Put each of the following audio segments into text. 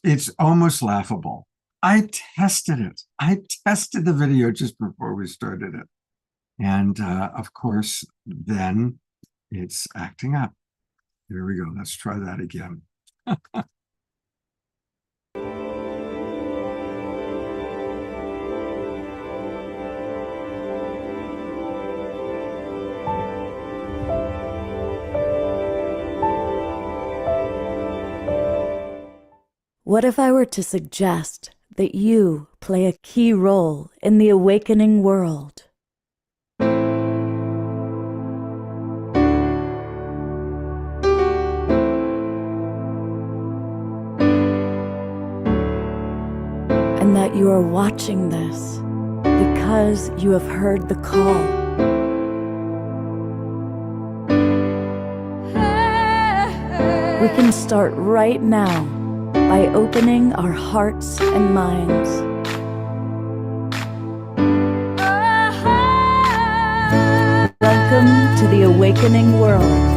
It's almost laughable. I tested it. I tested the video just before we started it. And of course, then it's acting up. Here we go. Let's try that again. What if I were to suggest that you play a key role in the awakening world? And that you are watching this because you have heard the call. We can start right now by opening our hearts and minds. Welcome to the awakening world.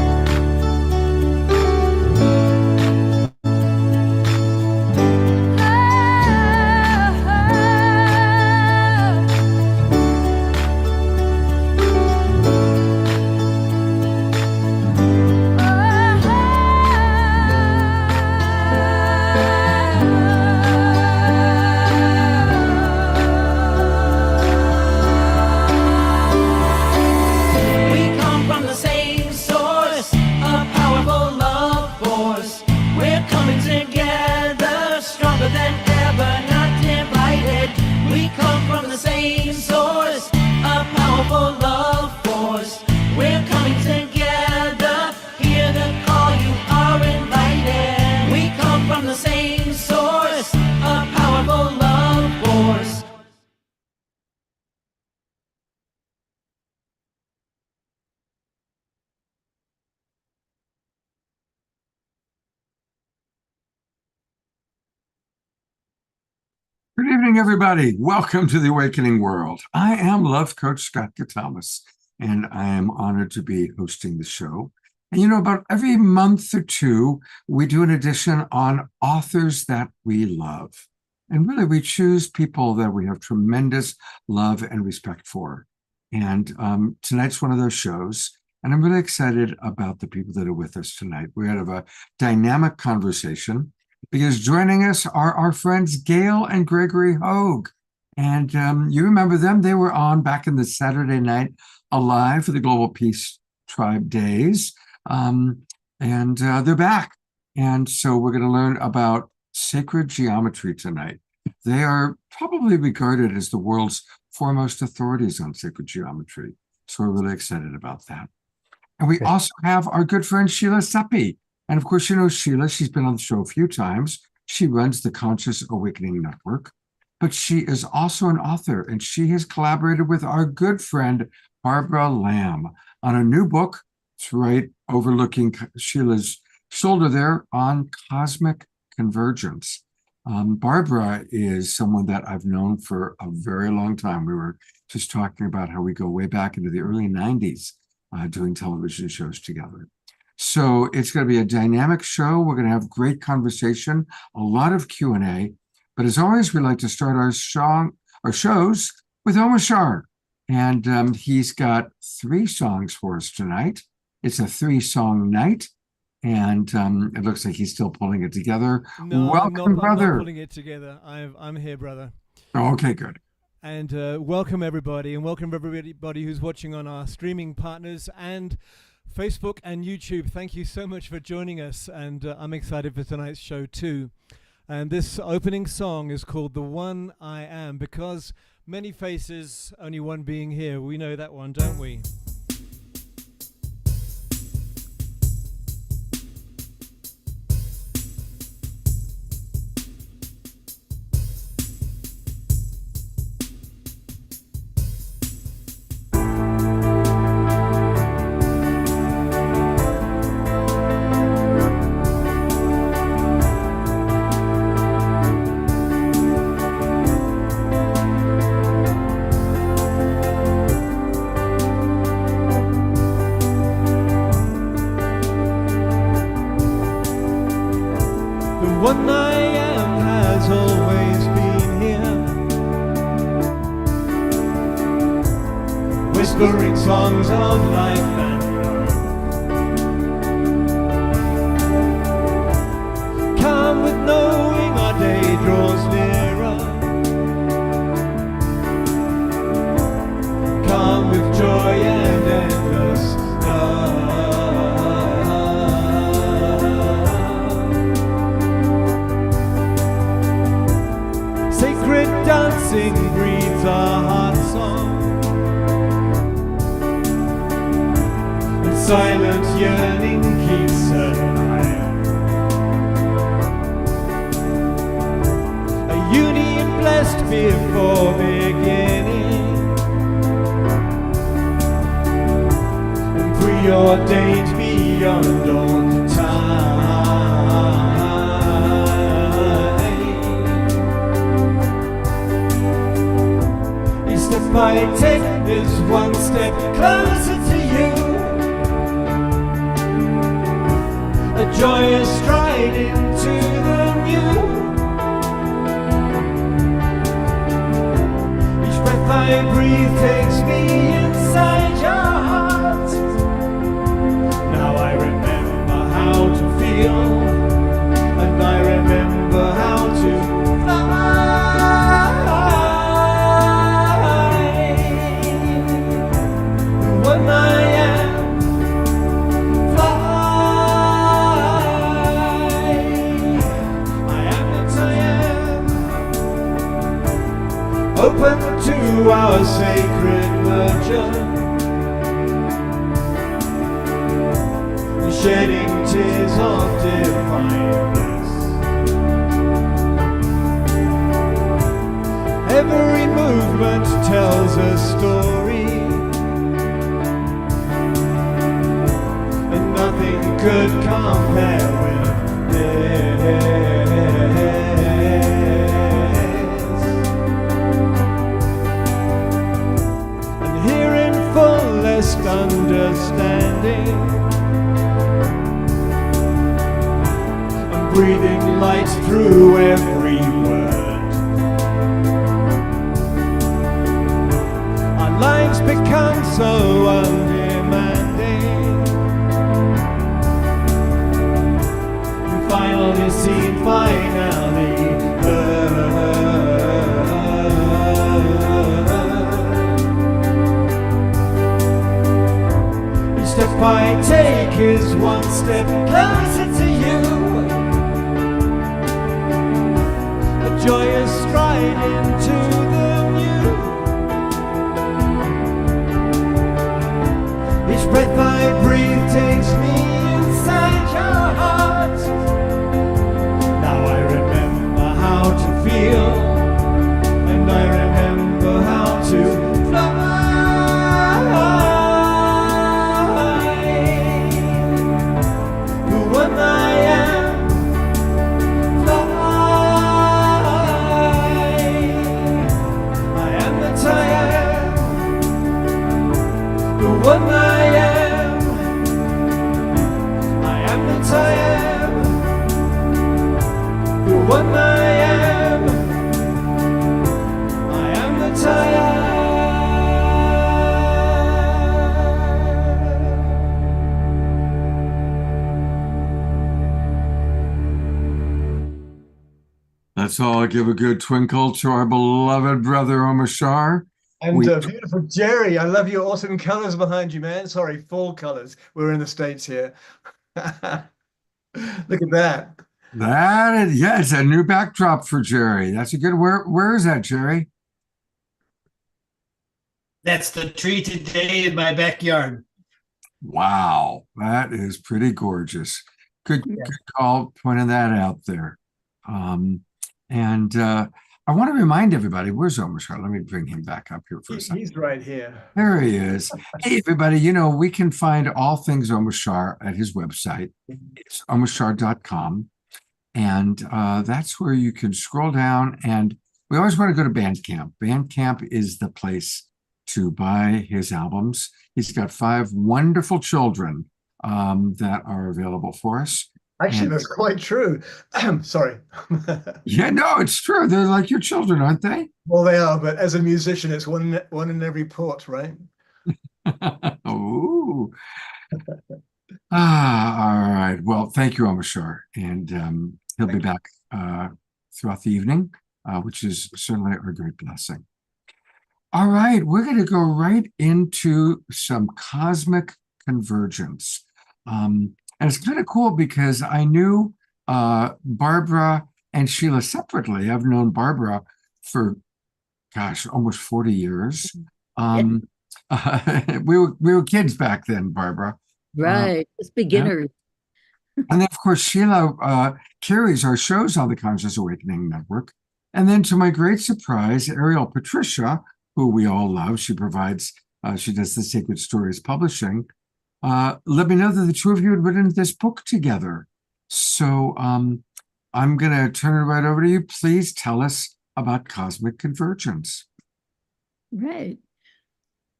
Good evening, everybody. Welcome to the Awakening World. I am Love Coach Scott Thomas, and I am honored to be hosting the show. And you know, about every month or two, we do an edition on authors that we love. And really, we choose people that we have tremendous love and respect for. And tonight's one of those shows. And I'm really excited about the people that are with us tonight. We have a dynamic conversation, because joining us are our friends Gail and Gregory Hogue. And you remember them. They were on back in the Saturday Night Alive for the Global Peace Tribe Days. And they're back. And so we're going to learn about sacred geometry tonight. They are probably regarded as the world's foremost authorities on sacred geometry. So we're really excited about that. And we also have our good friend Sheila Seepi. And of course, you know Sheila, she's been on the show a few times. She runs the Conscious Awakening Network, but she is also an author, and she has collaborated with our good friend, Barbara Lamb, on a new book. It's right overlooking Sheila's shoulder there on cosmic convergence. Barbara is someone that I've known for a very long time. We were just talking about how we go way back into the early 90s doing television shows together. So it's going to be a dynamic show. We're going to have great conversation, a lot of Q&A. But as always, we like to start our shows with Omashar. And he's got 3 songs for us tonight. It's a 3-song night. And it looks like he's still pulling it together. No, welcome, brother. I'm not pulling it together. I'm here, brother. Oh, okay, good. And welcome, everybody. And welcome, everybody who's watching on our streaming partners and Facebook and YouTube. Thank you so much for joining us, and I'm excited for tonight's show too. And this opening song is called The One I Am, because many faces, only one being here. We know that one, don't we? whispering songs of life and love. Come with knowing our day draws nearer. Come with joy and endless love. Sacred dancing breathes our heart song. Silent yearning keeps alive. A union blessed before beginning, and preordained beyond all time. Each step I take is one step closer to you. A joyous stride into the new. Each breath I breathe takes me inside your heart. Now I remember how to feel, and I remember how to fly. When I am open to our sacred virgin, shedding tears of divine bliss. Every movement tells a story, and nothing could compare with this. Understanding, I'm breathing light through every word. Our lives become so undemanding. We finally see finally step I take is one step closer to you. A joyous stride into the new. Each breath I breathe takes me inside your heart. Now I remember how to feel, and I remember how to fly. What I am, I am that I am. What I am, I am that I am. Let's all give a good twinkle to our beloved brother Omashar. And beautiful Jerry, I love your awesome colors behind you, man. Sorry, fall colors. We're in the States here. Look at that. That is, yeah, it's a new backdrop for Jerry. That's a good. Where is that, Jerry? That's the tree today in my backyard. Wow, that is pretty gorgeous. Good call pointing that out there. I want to remind everybody, where's Omashar? Let me bring him back up here for a second. He's right here. There he is. Hey, everybody, we can find all things Omashar at his website. It's omashar.com. And that's where you can scroll down. And we always want to go to Bandcamp. Bandcamp is the place to buy his albums. He's got 5 wonderful children that are available for us. Actually, that's quite true. Sorry. Yeah, no, it's true. They're like your children, aren't they? Well, they are, but as a musician, it's one in every port, right? Ooh. All right. Well, thank you, Omashar. And he'll be back throughout the evening, which is certainly a great blessing. All right, we're going to go right into some cosmic convergence. And it's kind of cool because I knew Barbara and Sheila separately. I've known Barbara for, gosh, almost 40 years. We were kids back then, Barbara. Right. It's Yeah. beginners. And then, of course, Sheila carries our shows on the Conscious Awakening Network. And then, to my great surprise, Ariel Patricia, who we all love, she provides, she does the Sacred Stories Publishing, let me know that the two of you had written this book together. So I'm going to turn it right over to you. Please tell us about cosmic convergence. Right.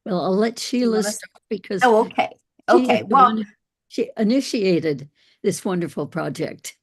Well, I'll let Sheila start because Oh, okay. she is Okay. the Well, one- she initiated this wonderful project.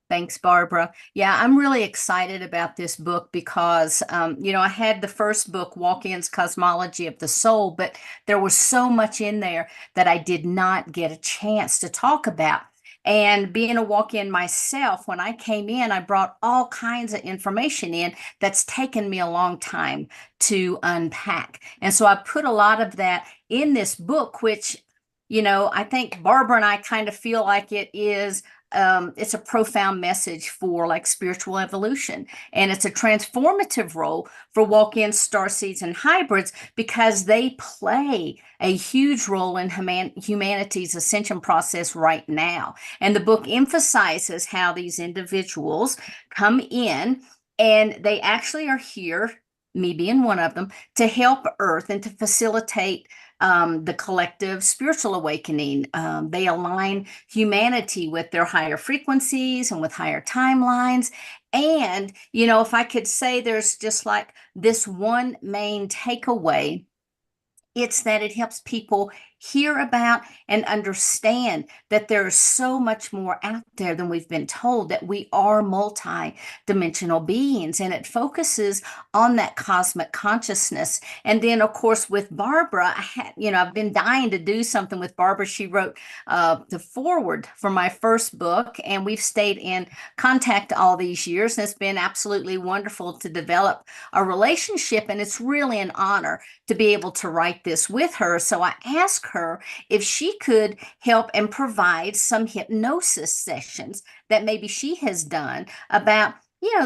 thanks, Barbara. Yeah, I'm really excited about this book because, I had the first book, Walk-In's Cosmology of the Soul, but there was so much in there that I did not get a chance to talk about. And being a walk-in myself, when I came in, I brought all kinds of information in that's taken me a long time to unpack. And so I put a lot of that in this book, which, I think Barbara and I kind of feel like it's a profound message for like spiritual evolution, and it's a transformative role for walk-in starseeds and hybrids because they play a huge role in humanity's ascension process right now. And the book emphasizes how these individuals come in and they actually are here, me being one of them, to help Earth and to facilitate the collective spiritual awakening. They align humanity with their higher frequencies and with higher timelines. And, if I could say there's just like this one main takeaway, it's that it helps people hear about and understand that there is so much more out there than we've been told, that we are multi-dimensional beings, and it focuses on that cosmic consciousness. And then, of course, with Barbara, I've been dying to do something with Barbara. She wrote the foreword for my first book, and we've stayed in contact all these years, and it's been absolutely wonderful to develop a relationship, and it's really an honor to be able to write this with her. So I asked her if she could help and provide some hypnosis sessions that maybe she has done about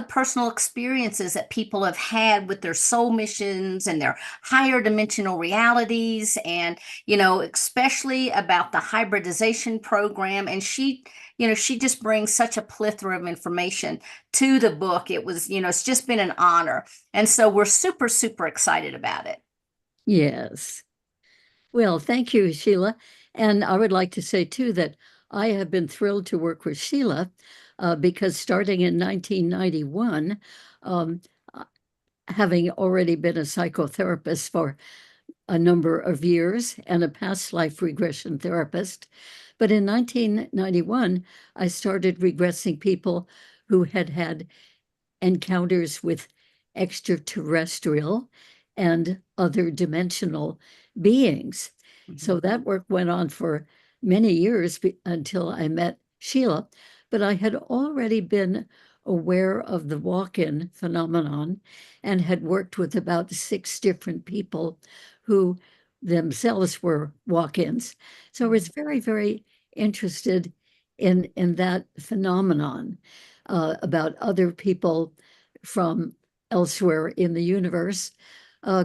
personal experiences that people have had with their soul missions and their higher dimensional realities, and especially about the hybridization program. And she just brings such a plethora of information to the book. It was, it's just been an honor, and so we're super, super excited about it. Yes. Well, thank you, Sheila. And I would like to say, too, that I have been thrilled to work with Sheila because starting in 1991, having already been a psychotherapist for a number of years and a past life regression therapist, but in 1991, I started regressing people who had had encounters with extraterrestrial and other dimensional beings. So that work went on for many years until I met Sheila, but I had already been aware of the walk-in phenomenon and had worked with about 6 different people who themselves were walk-ins. So I was very, very interested in that phenomenon about other people from elsewhere in the universe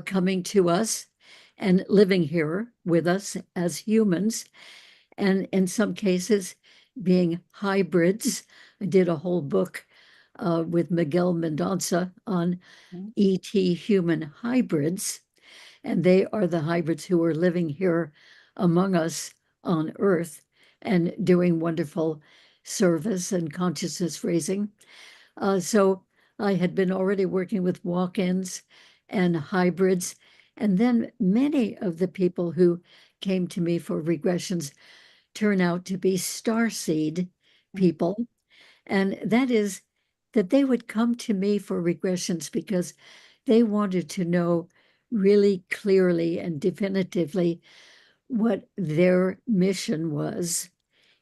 coming to us and living here with us as humans, and in some cases being hybrids. I did a whole book with Miguel Mendonça on ET human hybrids, and they are the hybrids who are living here among us on Earth and doing wonderful service and consciousness raising. So I had been already working with walk-ins and hybrids. And then many of the people who came to me for regressions turn out to be starseed people. And that is that they would come to me for regressions because they wanted to know really clearly and definitively what their mission was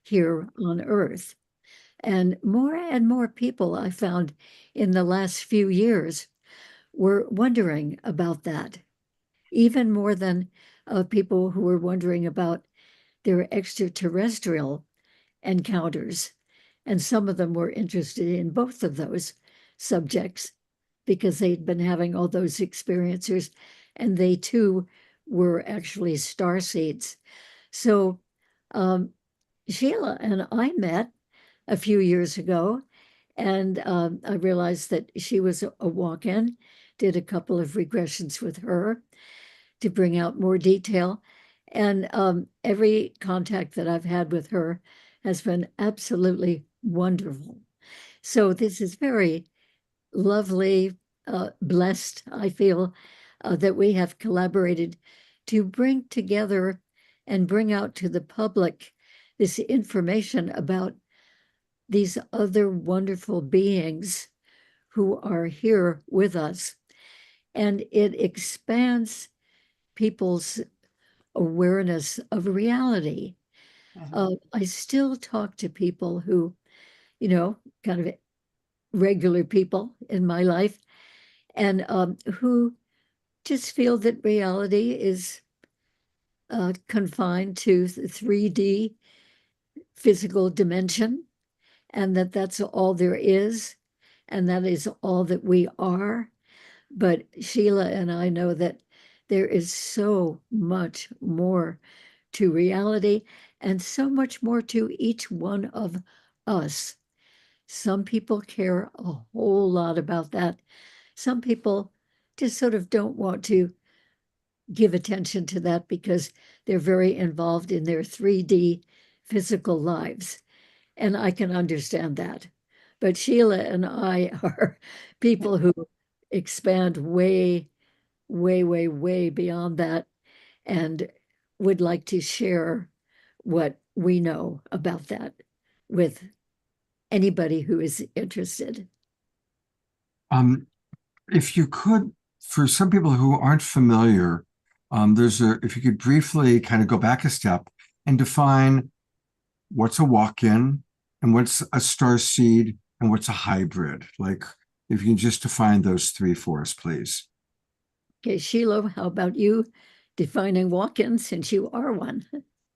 here on Earth. And more people I found in the last few years were wondering about that, even more than people who were wondering about their extraterrestrial encounters. And some of them were interested in both of those subjects because they'd been having all those experiences, and they too were actually star seeds. So Sheila and I met a few years ago, and I realized that she was a walk-in, did a couple of regressions with her to bring out more detail. And every contact that I've had with her has been absolutely wonderful. So this is very lovely, blessed, I feel, that we have collaborated to bring together and bring out to the public this information about these other wonderful beings who are here with us. And it expands people's awareness of reality. I still talk to people who, kind of regular people in my life, and who just feel that reality is confined to the 3D physical dimension, and that that's all there is, and that is all that we are. But Sheila and I know that there is so much more to reality and so much more to each one of us. Some people care a whole lot about that. Some people just sort of don't want to give attention to that because they're very involved in their 3D physical lives. And I can understand that. But Sheila and I are people who expand way, way, way, way beyond that and would like to share what we know about that with anybody who is interested. If you could, for some people who aren't familiar, if you could briefly kind of go back a step and define what's a walk-in and what's a star seed and what's a hybrid. Like, if you can just define those three for us, please. Okay, Sheila, how about you defining walk-in since you are one?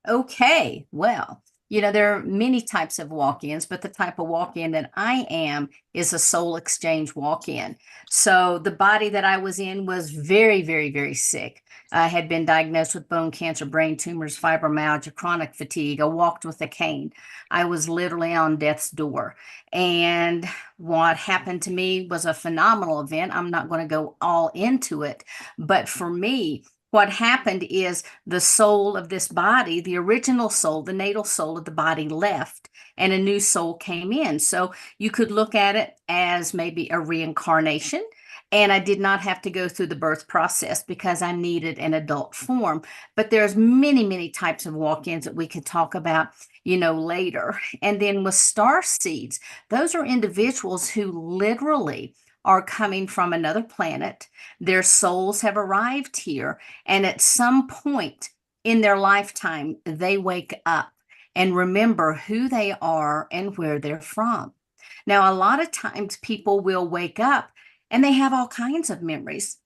Okay, well, there are many types of walk-ins, but the type of walk-in that I am is a soul exchange walk-in. So the body that I was in was very, very, very sick. I had been diagnosed with bone cancer, brain tumors, fibromyalgia, chronic fatigue. I walked with a cane. I was literally on death's door. And what happened to me was a phenomenal event. I'm not going to go all into it, but for me, what happened is the soul of this body, the original soul, the natal soul of the body left and a new soul came in. So you could look at it as maybe a reincarnation. And I did not have to go through the birth process because I needed an adult form. But there's many, many types of walk-ins that we could talk about, later. And then with star seeds, those are individuals who literally are coming from another planet. Their souls have arrived here, and at some point in their lifetime, they wake up and remember who they are and where they're from. Now, a lot of times people will wake up and they have all kinds of memories,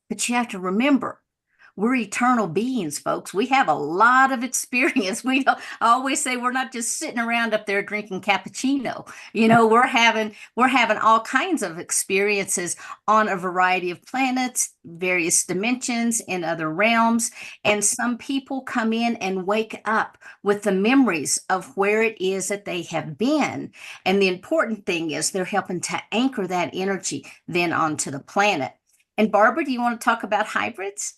but you have to remember, we're eternal beings, folks. We have a lot of experience. I always say we're not just sitting around up there drinking cappuccino. We're having all kinds of experiences on a variety of planets, various dimensions, in other realms. And some people come in and wake up with the memories of where it is that they have been. And the important thing is they're helping to anchor that energy then onto the planet. And Barbara, do you want to talk about hybrids?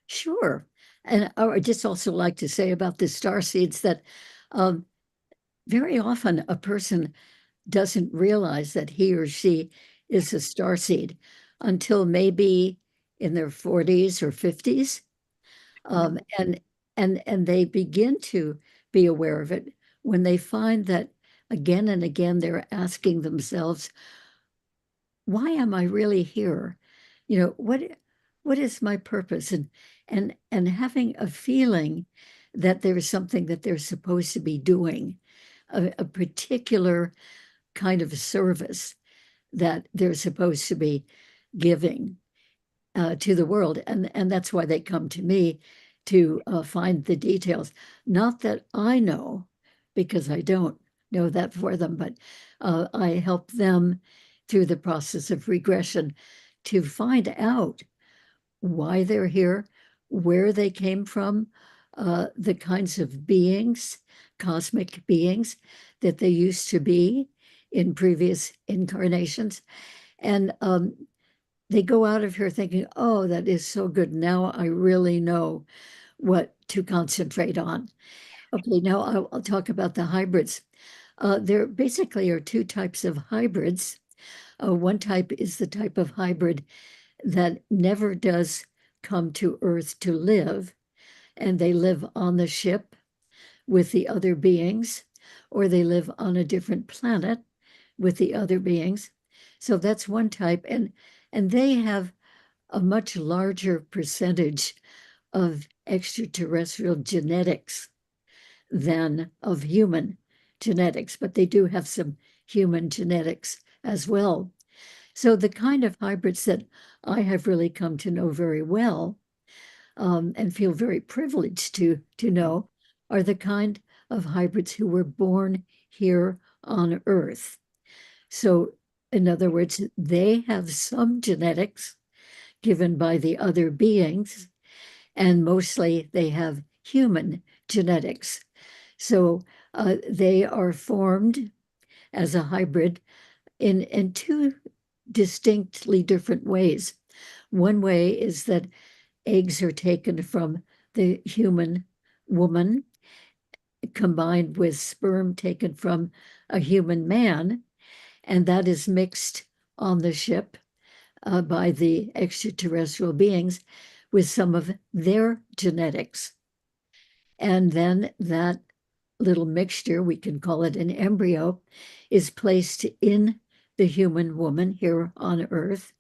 Sure. And I would just also like to say about the star seeds that very often a person doesn't realize that he or she is a star seed until maybe in their 40s or 50s. And they begin to be aware of it when they find that again and again they're asking themselves, why am I really here? what is my purpose? And having a feeling that there's something that they're supposed to be doing, a particular kind of service that they're supposed to be giving to the world. And that's why they come to me to find the details. Not that I know, because I don't know that for them, but I help them through the process of regression to find out why they're here, where they came from, the kinds of beings, cosmic beings that they used to be in previous incarnations. And they go out of here thinking, oh, that is so good. Now I really know what to concentrate on. Okay, now I'll talk about the hybrids. There basically are two types of hybrids. One type is the type of hybrid that never does come to Earth to live, and they live on the ship with the other beings, or they live on a different planet with the other beings. So that's one type, and they have a much larger percentage of extraterrestrial genetics than of human genetics, but they do have some human genetics as well. So the kind of hybrids that I have really come to know very well and feel very privileged to know are the kind of hybrids who were born here on Earth. So in other words, they have some genetics given by the other beings, and mostly they have human genetics. So they are formed as a hybrid in two distinctly different ways. One way is that eggs are taken from the human woman combined with sperm taken from a human man, and that is mixed on the ship by the extraterrestrial beings with some of their genetics. And then that little mixture, we can call it an embryo, is placed in the human woman here on Earth.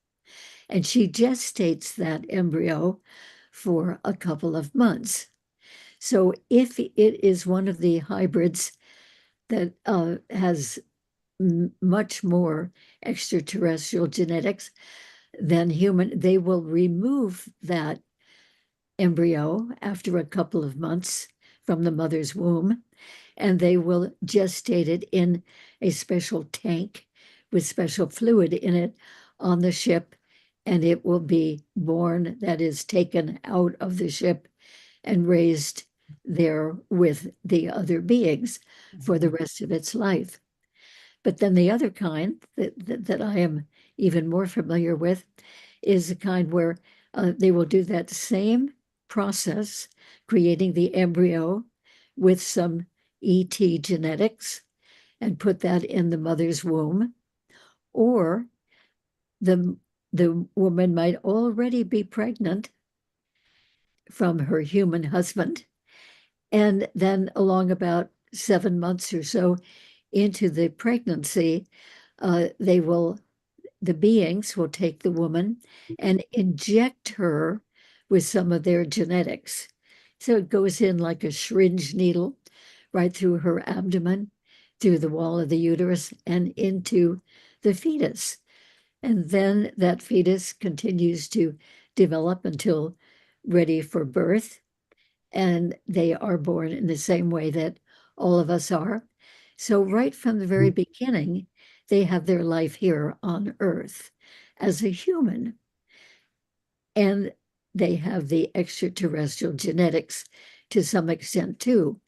And she gestates that embryo for a couple of months. So if it is one of the hybrids that has much more extraterrestrial genetics than human, they will remove that embryo after a couple of months from the mother's womb, and they will gestate it in a special tank with special fluid in it on the ship, and it will be born, that is, taken out of the ship and raised there with the other beings for the rest of its life. But then the other kind that I am even more familiar with is the kind where they will do that same process, creating the embryo with some ET genetics and put that in the mother's womb, or the woman might already be pregnant from her human husband, and then along about 7 months or so into the pregnancy, the beings will take the woman and inject her with some of their genetics. So it goes in like a syringe needle right through her abdomen, through the wall of the uterus, and into the fetus. And then that fetus continues to develop until ready for birth. And they are born in the same way that all of us are. So right from the very beginning, they have their life here on Earth as a human. And they have the extraterrestrial genetics to some extent too.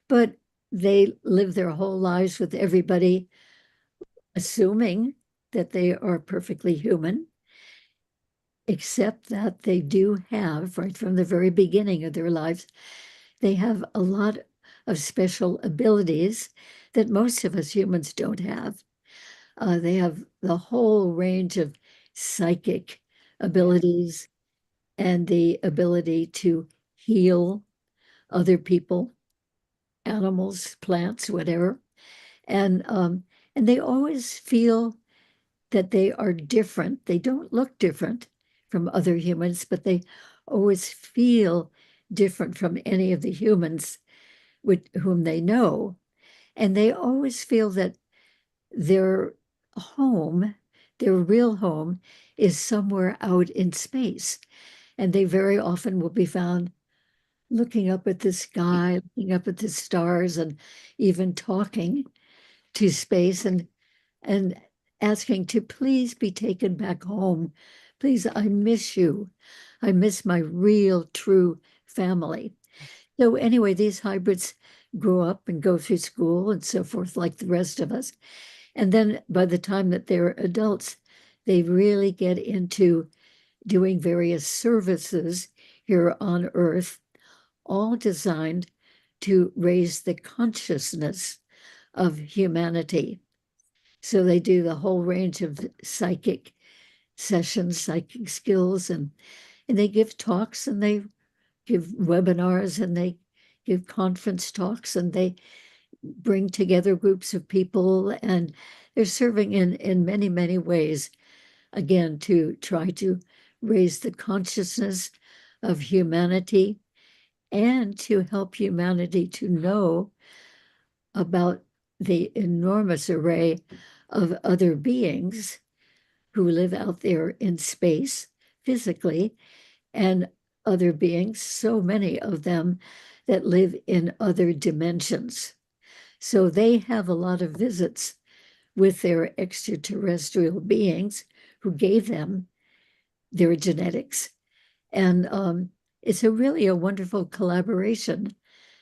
But they live their whole lives with everybody assuming that they are perfectly human, except that they do have, right from the very beginning of their lives, they have a lot of special abilities that most of us humans don't have. They have the whole range of psychic abilities and the ability to heal other people, animals, plants, whatever. And they always feel that they are different. They don't look different from other humans, but they always feel different from any of the humans with whom they know. And they always feel that their home, their real home, is somewhere out in space. And they very often will be found looking up at the sky, looking up at the stars, and even talking to space and asking to please be taken back home. Please, I miss you. I miss my real, true family. So anyway, these hybrids grow up and go through school and so forth, like the rest of us. And then by the time that they're adults, they really get into doing various services here on Earth, all designed to raise the consciousness of humanity. So they do the whole range of psychic sessions, psychic skills, and they give talks and they give webinars and they give conference talks and they bring together groups of people, and they're serving in many, many ways, again, to try to raise the consciousness of humanity and to help humanity to know about the enormous array of other beings who live out there in space physically, and other beings, so many of them, that live in other dimensions. So they have a lot of visits with their extraterrestrial beings who gave them their genetics. And it's really a wonderful collaboration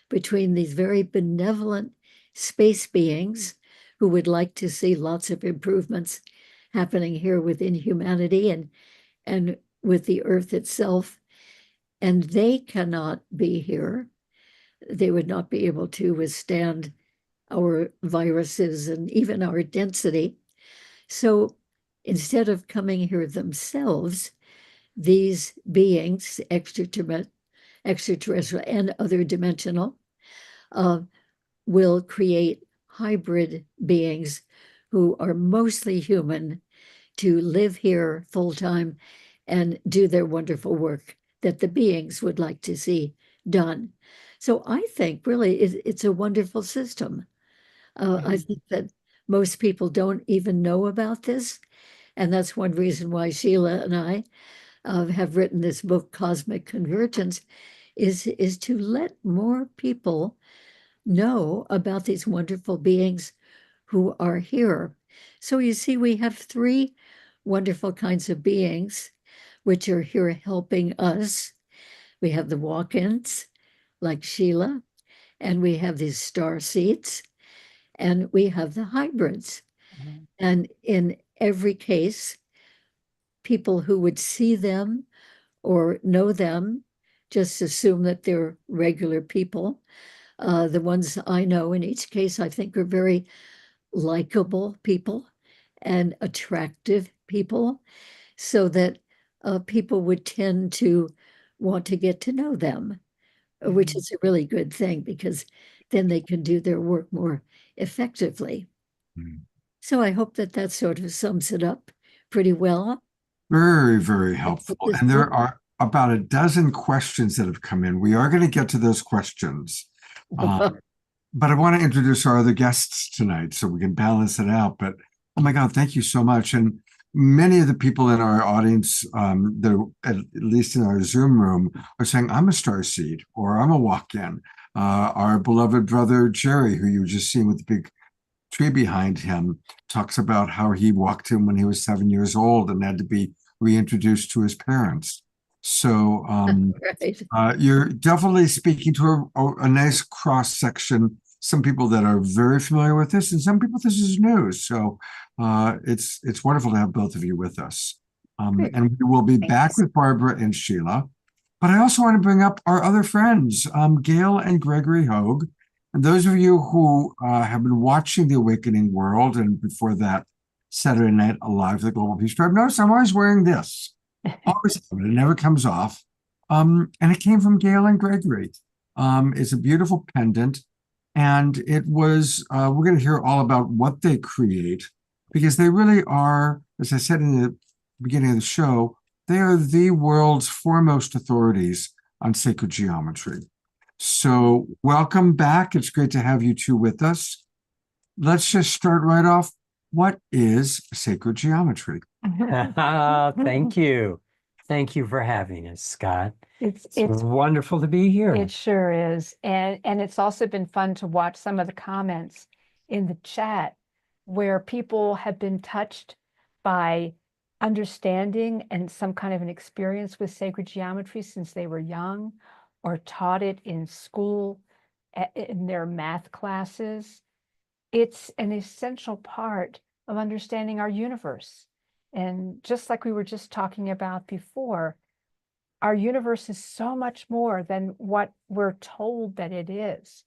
between these very benevolent space beings who would like to see lots of improvements happening here within humanity and with the Earth itself. And they cannot be here. They would not be able to withstand our viruses and even our density. So instead of coming here themselves, these beings, extraterrestrial and other dimensional, will create hybrid beings who are mostly human to live here full time and do their wonderful work that the beings would like to see done. So I think really it's a wonderful system. I think that most people don't even know about this. And that's one reason why Sheila and I have written this book, Cosmic Convergence, is to let more people know about these wonderful beings who are here. So you see, we have three wonderful kinds of beings which are here helping us. We have the walk-ins, like Sheila, and we have these star seeds, and we have the hybrids. And in every case, people who would see them or know them just assume that they're regular people. The ones I know in each case, I think, are very likable people and attractive people, so that people would tend to want to get to know them, which is a really good thing because then they can do their work more effectively. So I hope that that sort of sums it up pretty well. Very, very helpful. This And there book- are about a dozen questions that have come in. We are going to get to those questions. But I want to introduce our other guests tonight so we can balance it out. But oh my God, thank you so much. And many of the people in our audience, at least in our Zoom room, are saying, I'm a starseed or I'm a walk-in. Our beloved brother, Jerry, who you just seen with the big tree behind him, talks about how he walked in when he was 7 years old and had to be reintroduced to his parents. So right. you're definitely speaking to a nice cross section. Some people that are very familiar with this, and some people this is news. So it's wonderful to have both of you with us. And we will be back with Barbara and Sheila. But I also want to bring up our other friends, Gail and Gregory Hogue. And those of you who have been watching The Awakening World, and before that, Saturday Night Alive, the Global Peace Tribe, notice I'm always wearing this. Always, it never comes off. And it came from Gail and Gregory. It's a beautiful pendant. And it was, we're going to hear all about what they create, because they really are, as I said in the beginning of the show, They are the world's foremost authorities on sacred geometry. So welcome back. It's great to have you two with us. Let's just start right off. What is sacred geometry? Thank you. Thank you for having us, Scott. It's It's wonderful to be here. it sure is. And it's also been fun to watch some of the comments in the chat where people have been touched by understanding and some kind of an experience with sacred geometry since they were young, or taught it in school, in their math classes. It's an essential part of understanding our universe. And just like we were just talking about before, our universe is so much more than what we're told that it is.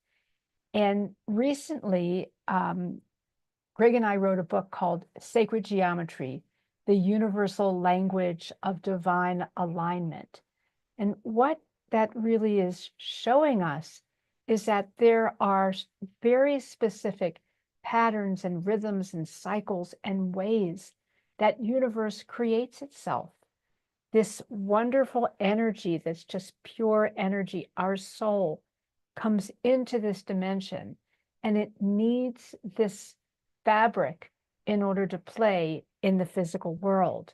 And recently, Greg and I wrote a book called Sacred Geometry, the Universal Language of Divine Alignment. And what that really is showing us is that there are very specific patterns and rhythms and cycles and ways that universe creates itself. This wonderful energy that's just pure energy, our soul, comes into this dimension, and it needs this fabric in order to play in the physical world.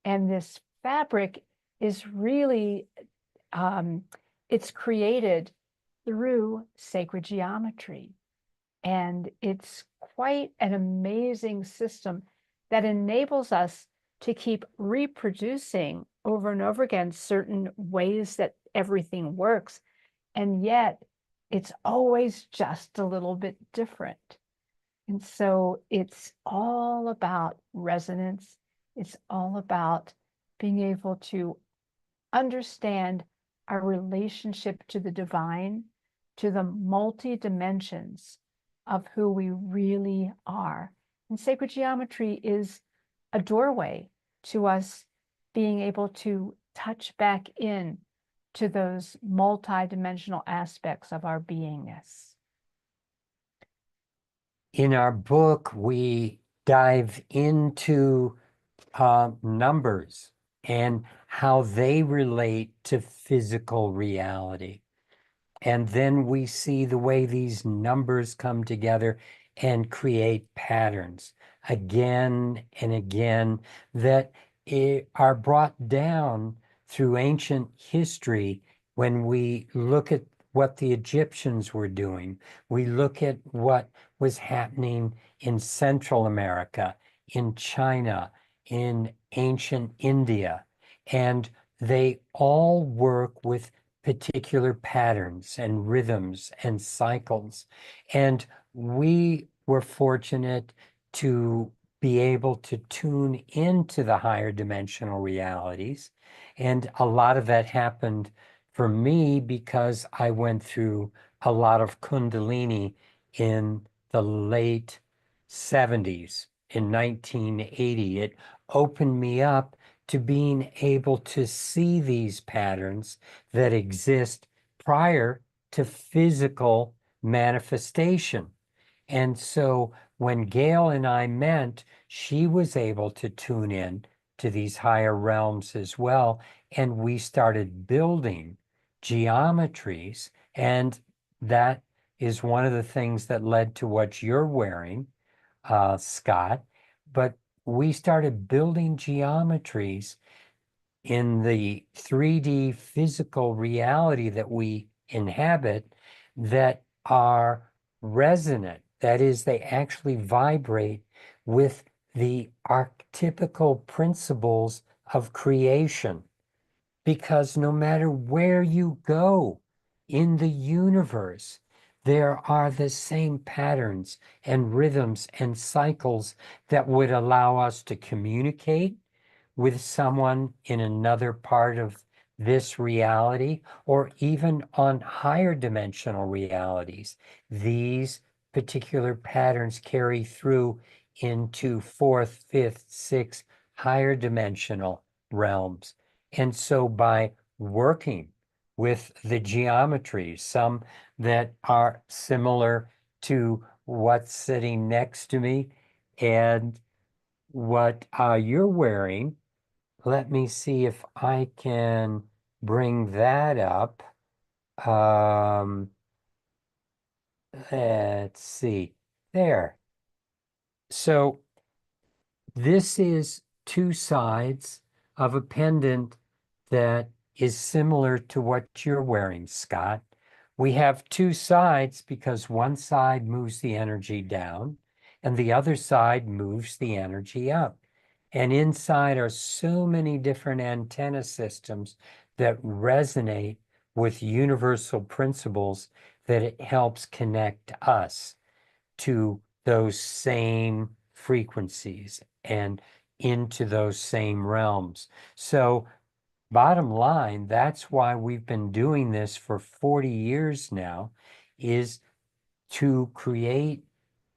And this fabric is really, it's created through sacred geometry. And it's quite an amazing system that enables us to keep reproducing over and over again certain ways that everything works. And yet it's always just a little bit different. And so it's all about resonance. It's all about being able to understand our relationship to the divine, to the multi dimensions of who we really are. And sacred geometry is a doorway to us being able to touch back in to those multi-dimensional aspects of our beingness. In our book, we dive into numbers and how they relate to physical reality. And then we see the way these numbers come together and create patterns again and again that are brought down through ancient history. When we look at what the Egyptians were doing, we look at what was happening in Central America, in China, in ancient India, and they all work with particular patterns and rhythms and cycles. And we were fortunate to be able to tune into the higher dimensional realities. And a lot of that happened for me because I went through a lot of Kundalini in the late 70s. In 1980, it opened me up to being able to see these patterns that exist prior to physical manifestation. And so when Gail and I met, she was able to tune in to these higher realms as well. And we started building geometries. And that is one of the things that led to what you're wearing, Scott. But we started building geometries in the 3D physical reality that we inhabit that are resonant. That is, they actually vibrate with the archetypical principles of creation. Because no matter where you go in the universe, there are the same patterns and rhythms and cycles that would allow us to communicate with someone in another part of this reality, or even on higher dimensional realities. These particular patterns carry through into fourth, fifth, sixth, higher dimensional realms. And so by working with the geometries, some that are similar to what's sitting next to me and what you're wearing, let me see if I can bring that up. Let's see. There. So this is two sides of a pendant that is similar to what you're wearing, Scott. We have two sides because one side moves the energy down and the other side moves the energy up. And inside are so many different antenna systems that resonate with universal principles that it helps connect us to those same frequencies and into those same realms. So bottom line, that's why we've been doing this for 40 years now, is to create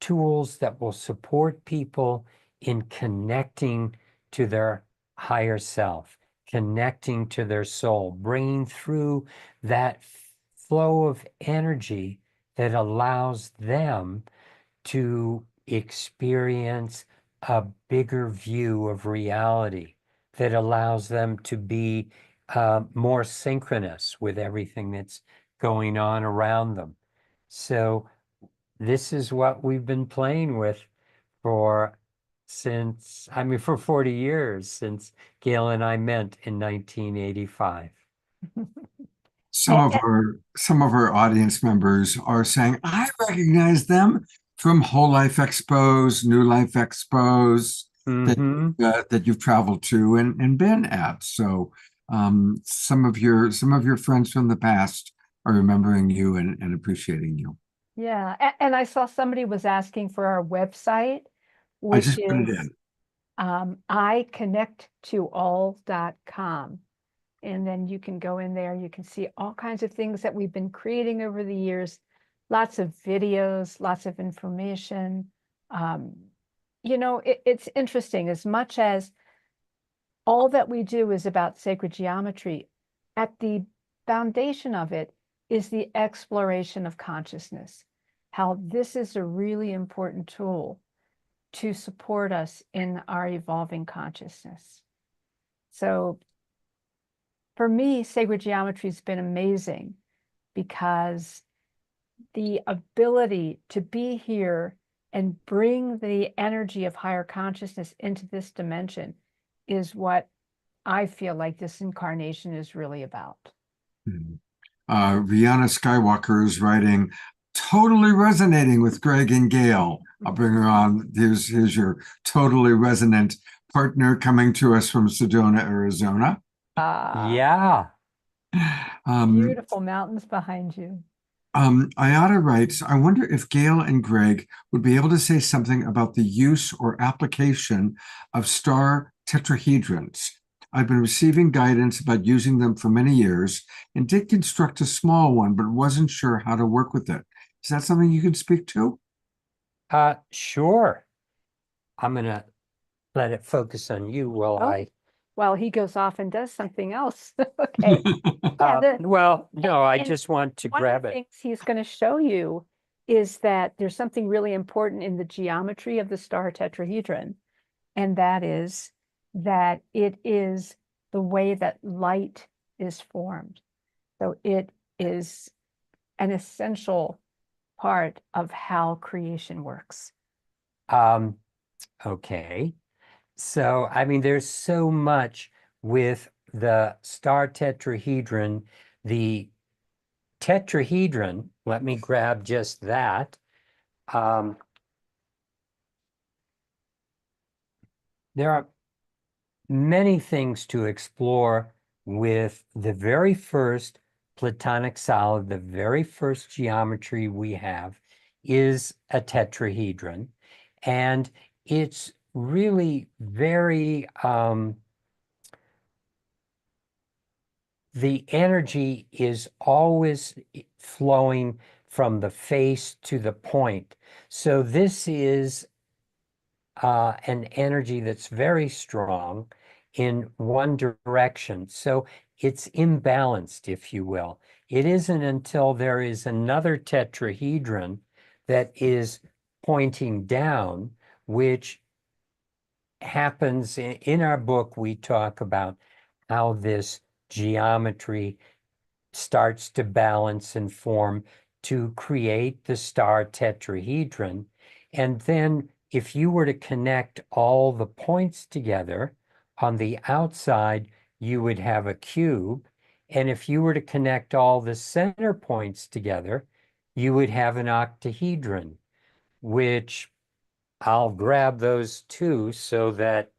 tools that will support people in connecting to their higher self, connecting to their soul, bringing through that flow of energy that allows them to experience a bigger view of reality, that allows them to be more synchronous with everything that's going on around them. So this is what we've been playing with for for 40 years, since Gail and I met in 1985. Some of our audience members are saying, I recognize them from Whole Life Expos, New Life Expos Mhm. that you've traveled to and been at. So some of your friends from the past are remembering you and appreciating you. Yeah, and I saw somebody was asking for our website, I which just put it is in. iconnecttoall.com. And then you can go in there, you can see all kinds of things that we've been creating over the years, lots of videos, lots of information. It's interesting, as much as all that we do is about sacred geometry, at the foundation of it is the exploration of consciousness, how this is a really important tool to support us in our evolving consciousness. So for me, sacred geometry has been amazing because the ability to be here and bring the energy of higher consciousness into this dimension is what I feel like this incarnation is really about. Rihanna Skywalker is writing, totally resonating with Greg and Gail. I'll bring her on. Here's your totally resonant partner coming to us from Sedona, Arizona. Yeah. Beautiful mountains behind you. Ayada writes, I wonder if Gail and Greg would be able to say something about the use or application of star tetrahedrons. I've been receiving guidance about using them for many years and did construct a small one, but wasn't sure how to work with it. Is that something you could speak to? Sure. I'm going to let it focus on you while he goes off and does something else. Okay. I just want to grab One of the it. things he's going to show you is that there's something really important in the geometry of the star tetrahedron, and that is that it is the way that light is formed. So it is an essential part of how creation works. Okay. So, there's so much with the star tetrahedron. The tetrahedron, let me grab just that. There are many things to explore with the very first platonic solid. The very first geometry we have is a tetrahedron, and it's really very the energy is always flowing from the face to the point. So this is an energy that's very strong in one direction. So it's imbalanced, if you will. It isn't until there is another tetrahedron that is pointing down, which happens in our book, we talk about how this geometry starts to balance and form to create the star tetrahedron. And then if you were to connect all the points together on the outside, you would have a cube. And if you were to connect all the center points together, you would have an octahedron, which I'll grab those two so that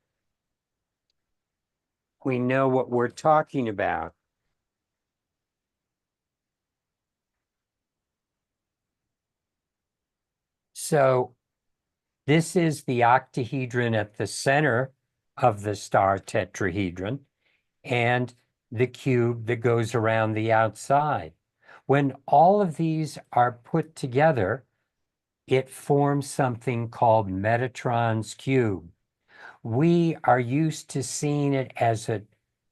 we know what we're talking about. So this is the octahedron at the center of the star tetrahedron and the cube that goes around the outside. When all of these are put together, it forms something called Metatron's cube. We are used to seeing it as a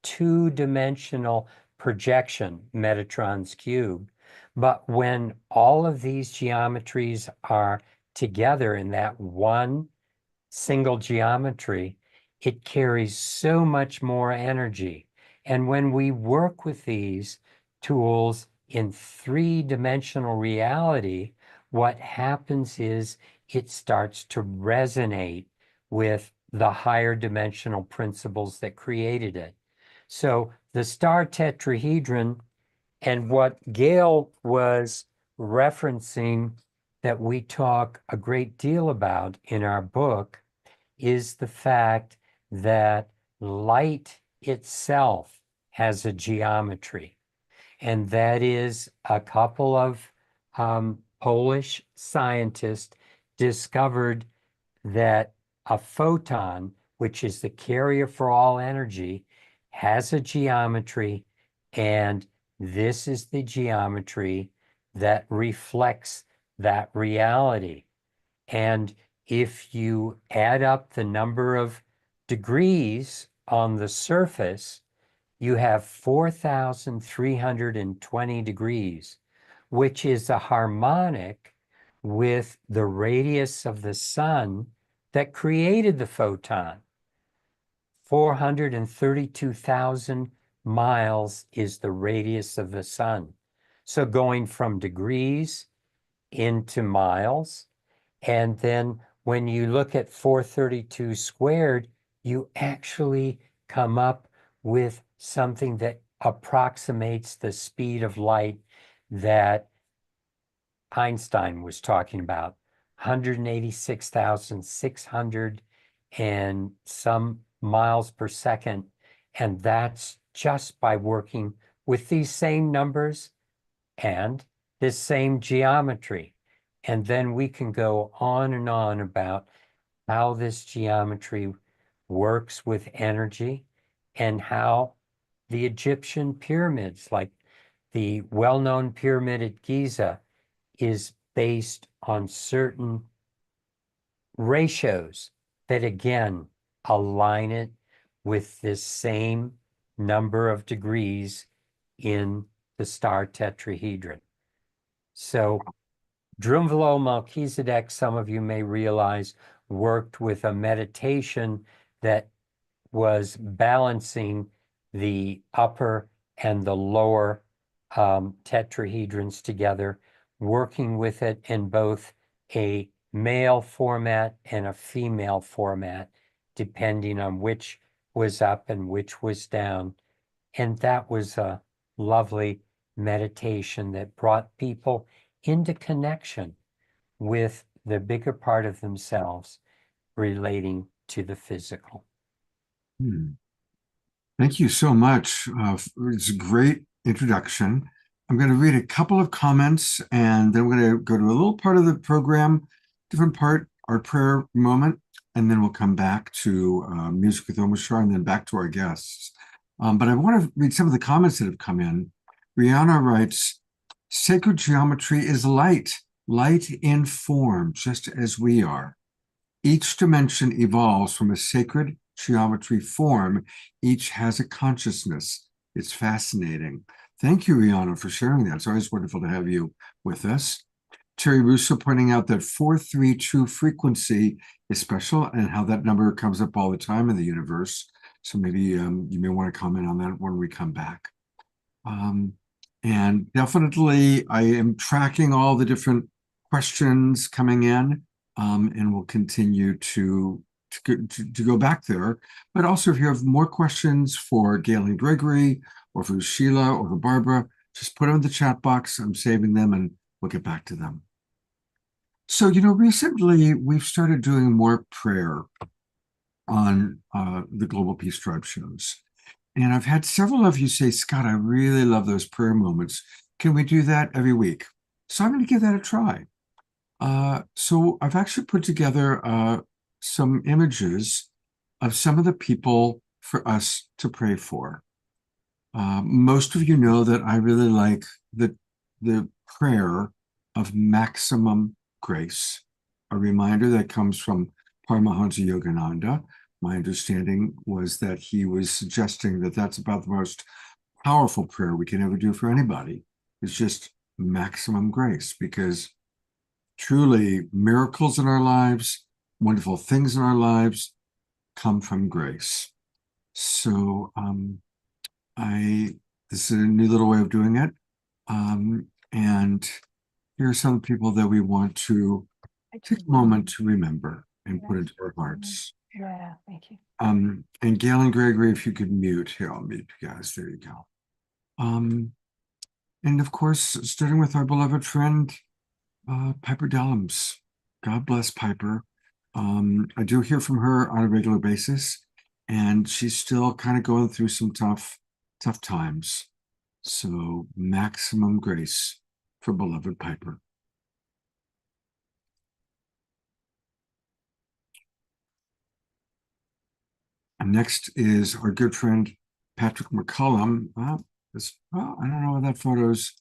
two-dimensional projection, Metatron's cube. But when all of these geometries are together in that one single geometry, it carries so much more energy. And when we work with these tools in three-dimensional reality, what happens is it starts to resonate with the higher dimensional principles that created it. So the star tetrahedron, and what Gail was referencing that we talk a great deal about in our book, is the fact that light itself has a geometry. And that is a couple of Polish scientists discovered that a photon, which is the carrier for all energy, has a geometry, and this is the geometry that reflects that reality. And if you add up the number of degrees on the surface, you have 4,320 degrees, which is a harmonic with the radius of the sun that created the photon. 432,000 miles is the radius of the sun. So going from degrees into miles, and then when you look at 432 squared, you actually come up with something that approximates the speed of light that Einstein was talking about, 186,600 and some miles per second. And that's just by working with these same numbers and this same geometry. And then we can go on and on about how this geometry works with energy and how the Egyptian pyramids, like the well-known pyramid at Giza, is based on certain ratios that again align it with this same number of degrees in the star tetrahedron. So Drunvalo Melchizedek, some of you may realize, worked with a meditation that was balancing the upper and the lower tetrahedrons together, working with it in both a male format and a female format, depending on which was up and which was down. And that was a lovely meditation that brought people into connection with the bigger part of themselves relating to the physical. Thank you so much. It's a great introduction. I'm going to read a couple of comments, and then we're going to go to a little part of the program, different part, our prayer moment, and then we'll come back to Music with Omashar and then back to our guests. But I want to read some of the comments that have come in. Rihanna writes, sacred geometry is light, light in form, just as we are. Each dimension evolves from a sacred geometry form. Each has a consciousness. It's fascinating. Thank you, Rihanna, for sharing that. It's always wonderful to have you with us. Terry Russo pointing out that 432 frequency is special and how that number comes up all the time in the universe. So maybe you may want to comment on that when we come back. And definitely, I am tracking all the different questions coming in, and we'll continue to go back there. But also, if you have more questions for Gail and Gregory, or for Sheila, or for Barbara, just put them in the chat box. I'm saving them, and we'll get back to them. So, recently we've started doing more prayer on the Global Peace Tribe shows. And I've had several of you say, Scott, I really love those prayer moments. Can we do that every week? So I'm going to give that a try. So I've actually put together some images of some of the people for us to pray for. Most of you know that I really like the prayer of maximum grace, a reminder that comes from Paramahansa Yogananda. My understanding was that he was suggesting that that's about the most powerful prayer we can ever do for anybody. It's just maximum grace, because truly miracles in our lives, wonderful things in our lives come from grace. So this is a new little way of doing it. And here are some people that we want to take a moment to remember and put into our hearts. Yeah, thank you. And Gail and Gregory, if you could mute. Here, I'll mute you guys. There you go. And of course, starting with our beloved friend, Piper Dellums. God bless Piper. I do hear from her on a regular basis, and she's still kind of going through some tough times. So maximum grace for beloved Piper. And next is our good friend, Patrick McCullum. I don't know why that photo's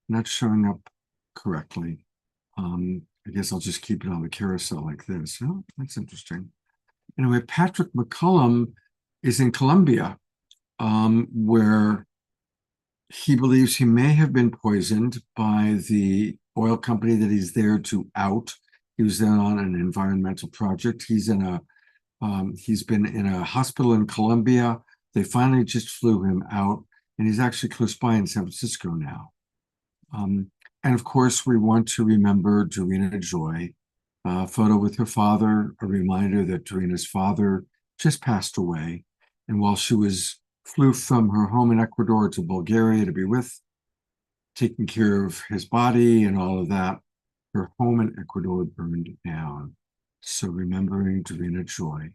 not showing up correctly. I guess I'll just keep it on the carousel like this. Oh, that's interesting. Anyway, Patrick McCullum is in Colombia, where he believes he may have been poisoned by the oil company that he's there to out. He was then on an environmental project. He's been in a hospital in Colombia. They finally just flew him out, and he's actually close by in San Francisco now. And of course, we want to remember Dorina Joy, a photo with her father, a reminder that Dorina's father just passed away. And while she flew from her home in Ecuador to Bulgaria to be with, taking care of his body and all of that, her home in Ecuador burned down. So remembering Dorina Joy.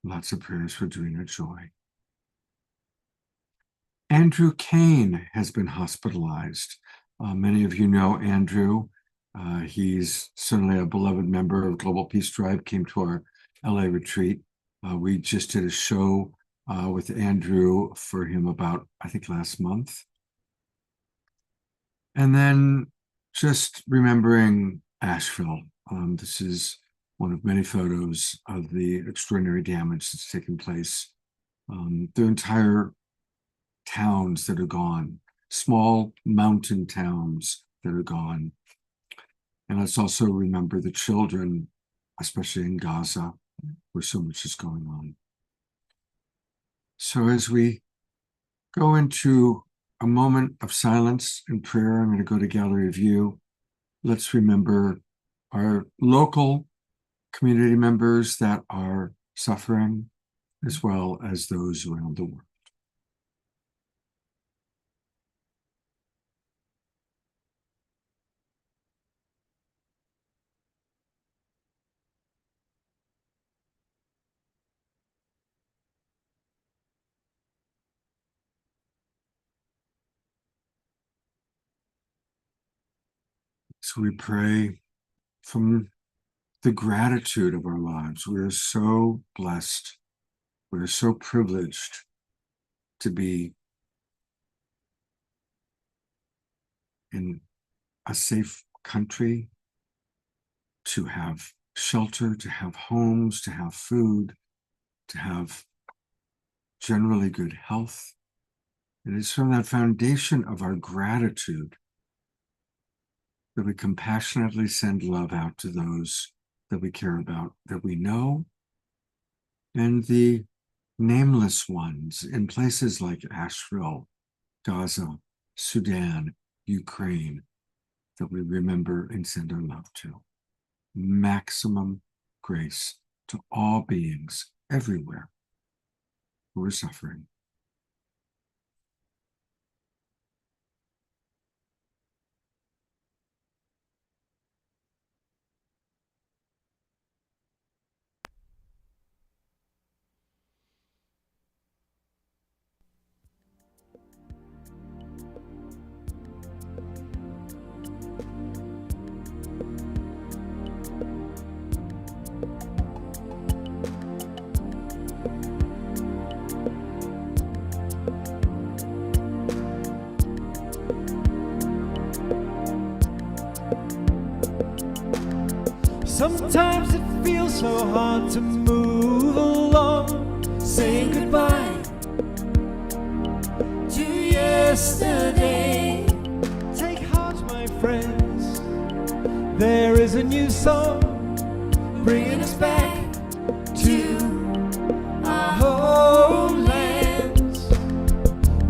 Lots of prayers for Dorina Joy. Andrew Kane has been hospitalized. Many of you know Andrew. He's certainly a beloved member of Global Peace Tribe, came to our LA retreat. We just did a show with Andrew for him about, I think, last month. And then just remembering Asheville. This is one of many photos of the extraordinary damage that's taken place. The entire towns that are gone, small mountain towns that are gone. And let's also remember the children, especially in Gaza, where so much is going on. So as we go into a moment of silence and prayer, I'm going to go to Gallery View. Let's remember our local community members that are suffering, as well as those around the world. So we pray from the gratitude of our lives. We are so blessed. We are so privileged to be in a safe country, to have shelter, to have homes, to have food, to have generally good health. It is from that foundation of our gratitude that we compassionately send love out to those that we care about, that we know, and the nameless ones in places like Asheville, Gaza, Sudan, Ukraine, that we remember and send our love to. Maximum grace to all beings everywhere who are suffering. Sometimes it feels so hard to move along, saying goodbye to yesterday. Take heart, my friends, there is a new song bringing us back to our homelands.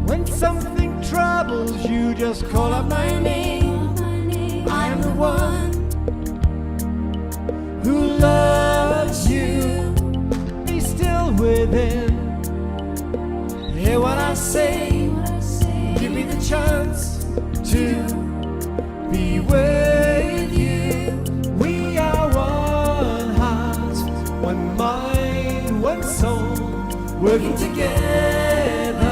When something troubles you, just call out my name. I am the one who loves you. Be still within. Hear what I say. Give me the chance to be with you. We are one heart, one mind, one soul, working together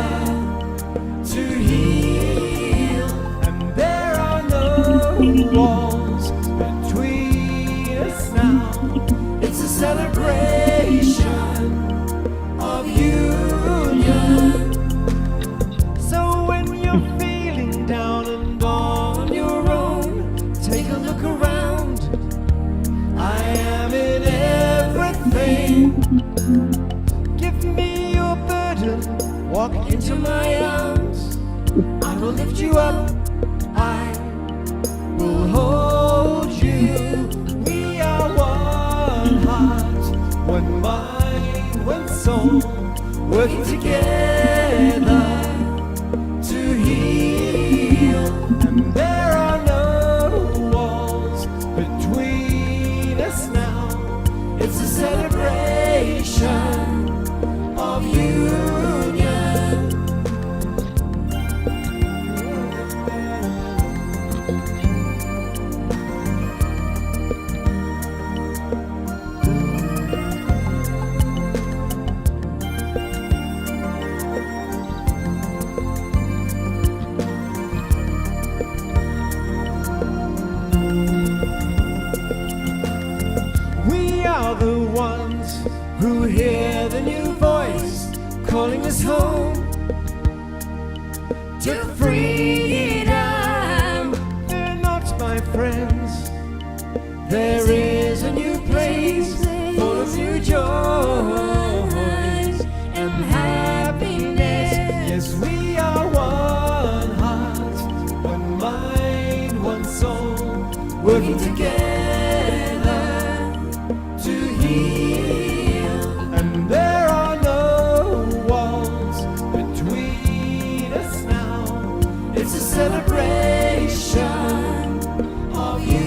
to heal. And there are no walls between us now. It's a celebration of union. So when you're feeling down and on your own, take a look around. I am in everything. Give me your burden, walk into my arms. I will lift you up, I will hold you. We are one heart, one mind, one soul, working together to heal. And there are no walls between us now. It's a celebration of union. We are the ones who hear the new voice calling us home to freedom. Fear not, my friends, there is a new place full of new joys and happiness. Yes, we are one heart, one mind, one soul, working together to heal. And there are no walls between us now. It's a celebration of union.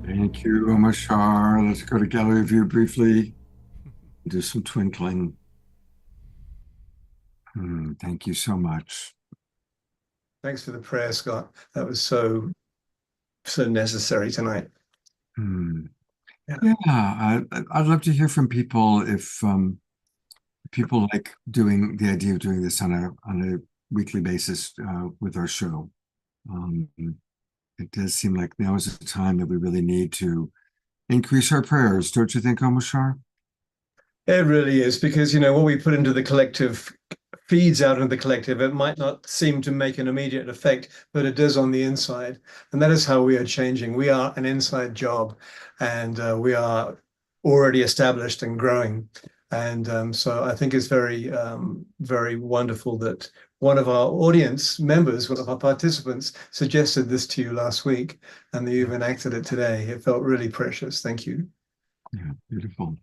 Thank you, Omashar. Let's go to gallery view briefly. Do some twinkling. Thank you so much. Thanks for the prayer, Scott. That was so necessary tonight. Yeah, I'd love to hear from people if people like doing the idea of doing this on a weekly basis with our show. It does seem like now is the time that we really need to increase our prayers, don't you think, Omashar? It really is, because what we put into the collective feeds out into the collective. It might not seem to make an immediate effect, but it does on the inside. And that is how we are changing. We are an inside job, and we are already established and growing. And so I think it's very wonderful that one of our audience members, one of our participants, suggested this to you last week, and that you've enacted it today. It felt really precious. Thank you. Yeah, beautiful.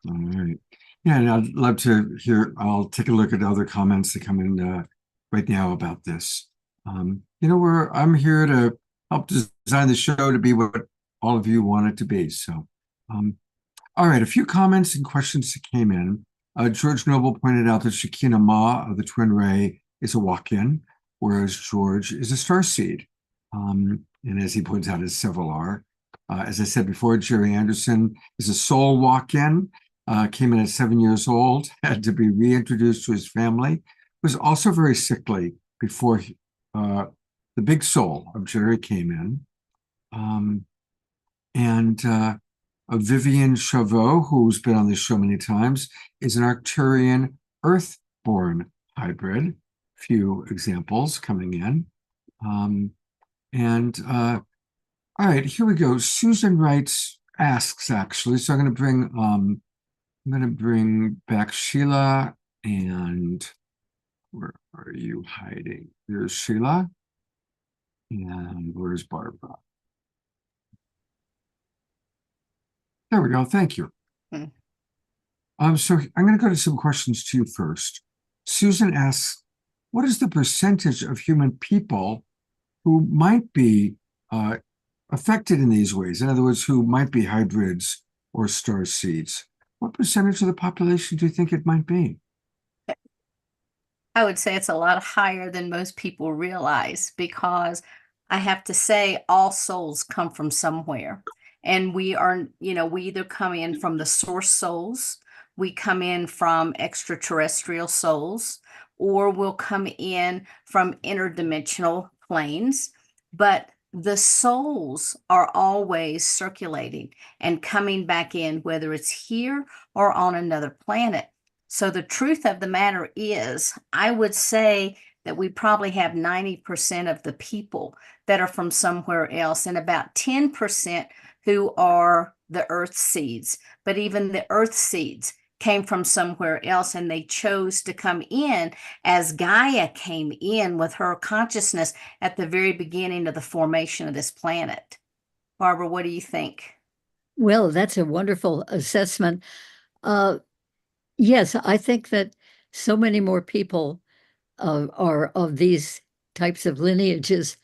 All right. Yeah, and I'd love to hear, I'll take a look at other comments that come in right now about this. I'm here to help design the show to be what all of you want it to be. So, all right, a few comments and questions that came in. George Noble pointed out that Shekinah Ma of the Twin Ray is a walk-in, whereas George is a starseed. And as he points out, as several are. As I said before, Jerry Anderson is a soul walk-in, came in at 7 years old, had to be reintroduced to his family, was also very sickly before the big soul of Jerry came in. Vivian Chavot, who's been on this show many times, is an Arcturian Earth-born hybrid. Few examples coming in. All right, here we go. Susan asks actually, so I'm going to bring back Sheila, and where are you hiding? There's Sheila, and where's Barbara? There we go. Thank you. So I'm going to go to some questions to you first. Susan asks, what is the percentage of human people who might be affected in these ways? In other words, who might be hybrids or star seeds? What percentage of the population do you think it might be? I would say it's a lot higher than most people realize, because I have to say all souls come from somewhere. And we are, we either come in from the source souls, we come in from extraterrestrial souls, or we'll come in from interdimensional planes. But the souls are always circulating and coming back in, whether it's here or on another planet. So the truth of the matter is, I would say that we probably have 90% of the people that are from somewhere else, and about 10% who are the earth seeds. But even the earth seeds came from somewhere else, and they chose to come in as Gaia came in with her consciousness at the very beginning of the formation of this planet. Barbara, what do you think? Well, that's a wonderful assessment. Yes, I think that so many more people are of these types of lineages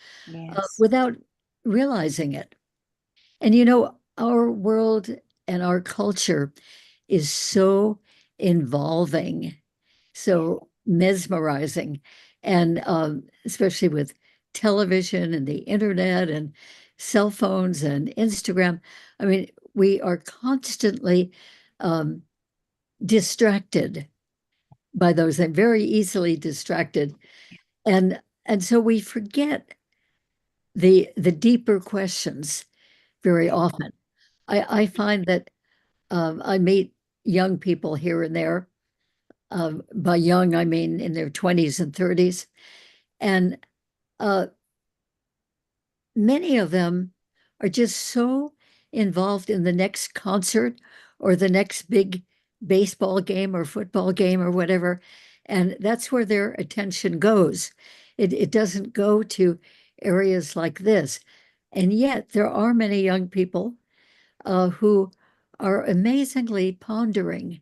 without realizing it. And our world and our culture is so involving, so mesmerizing, and especially with television and the internet and cell phones and Instagram. I mean, we are constantly distracted by those and very easily distracted. And so we forget the deeper questions very often. I find that I meet young people here and there. By young, I mean in their 20s and 30s. And many of them are just so involved in the next concert or the next big baseball game or football game or whatever. And that's where their attention goes. It doesn't go to areas like this. And yet there are many young people who are amazingly pondering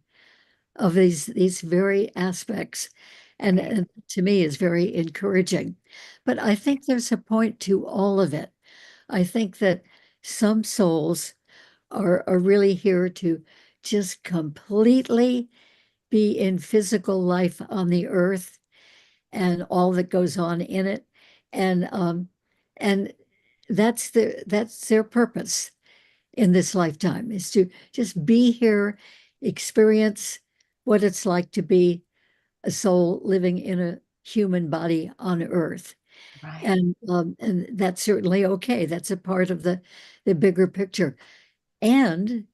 of these very aspects. And to me is very encouraging. But I think there's a point to all of it. I think that some souls are really here to just completely be in physical life on the earth and all that goes on in it. And that's their purpose in this lifetime, is to just be here, experience what it's like to be a soul living in a human body on earth. Right. And that's certainly okay. That's a part of the bigger picture. And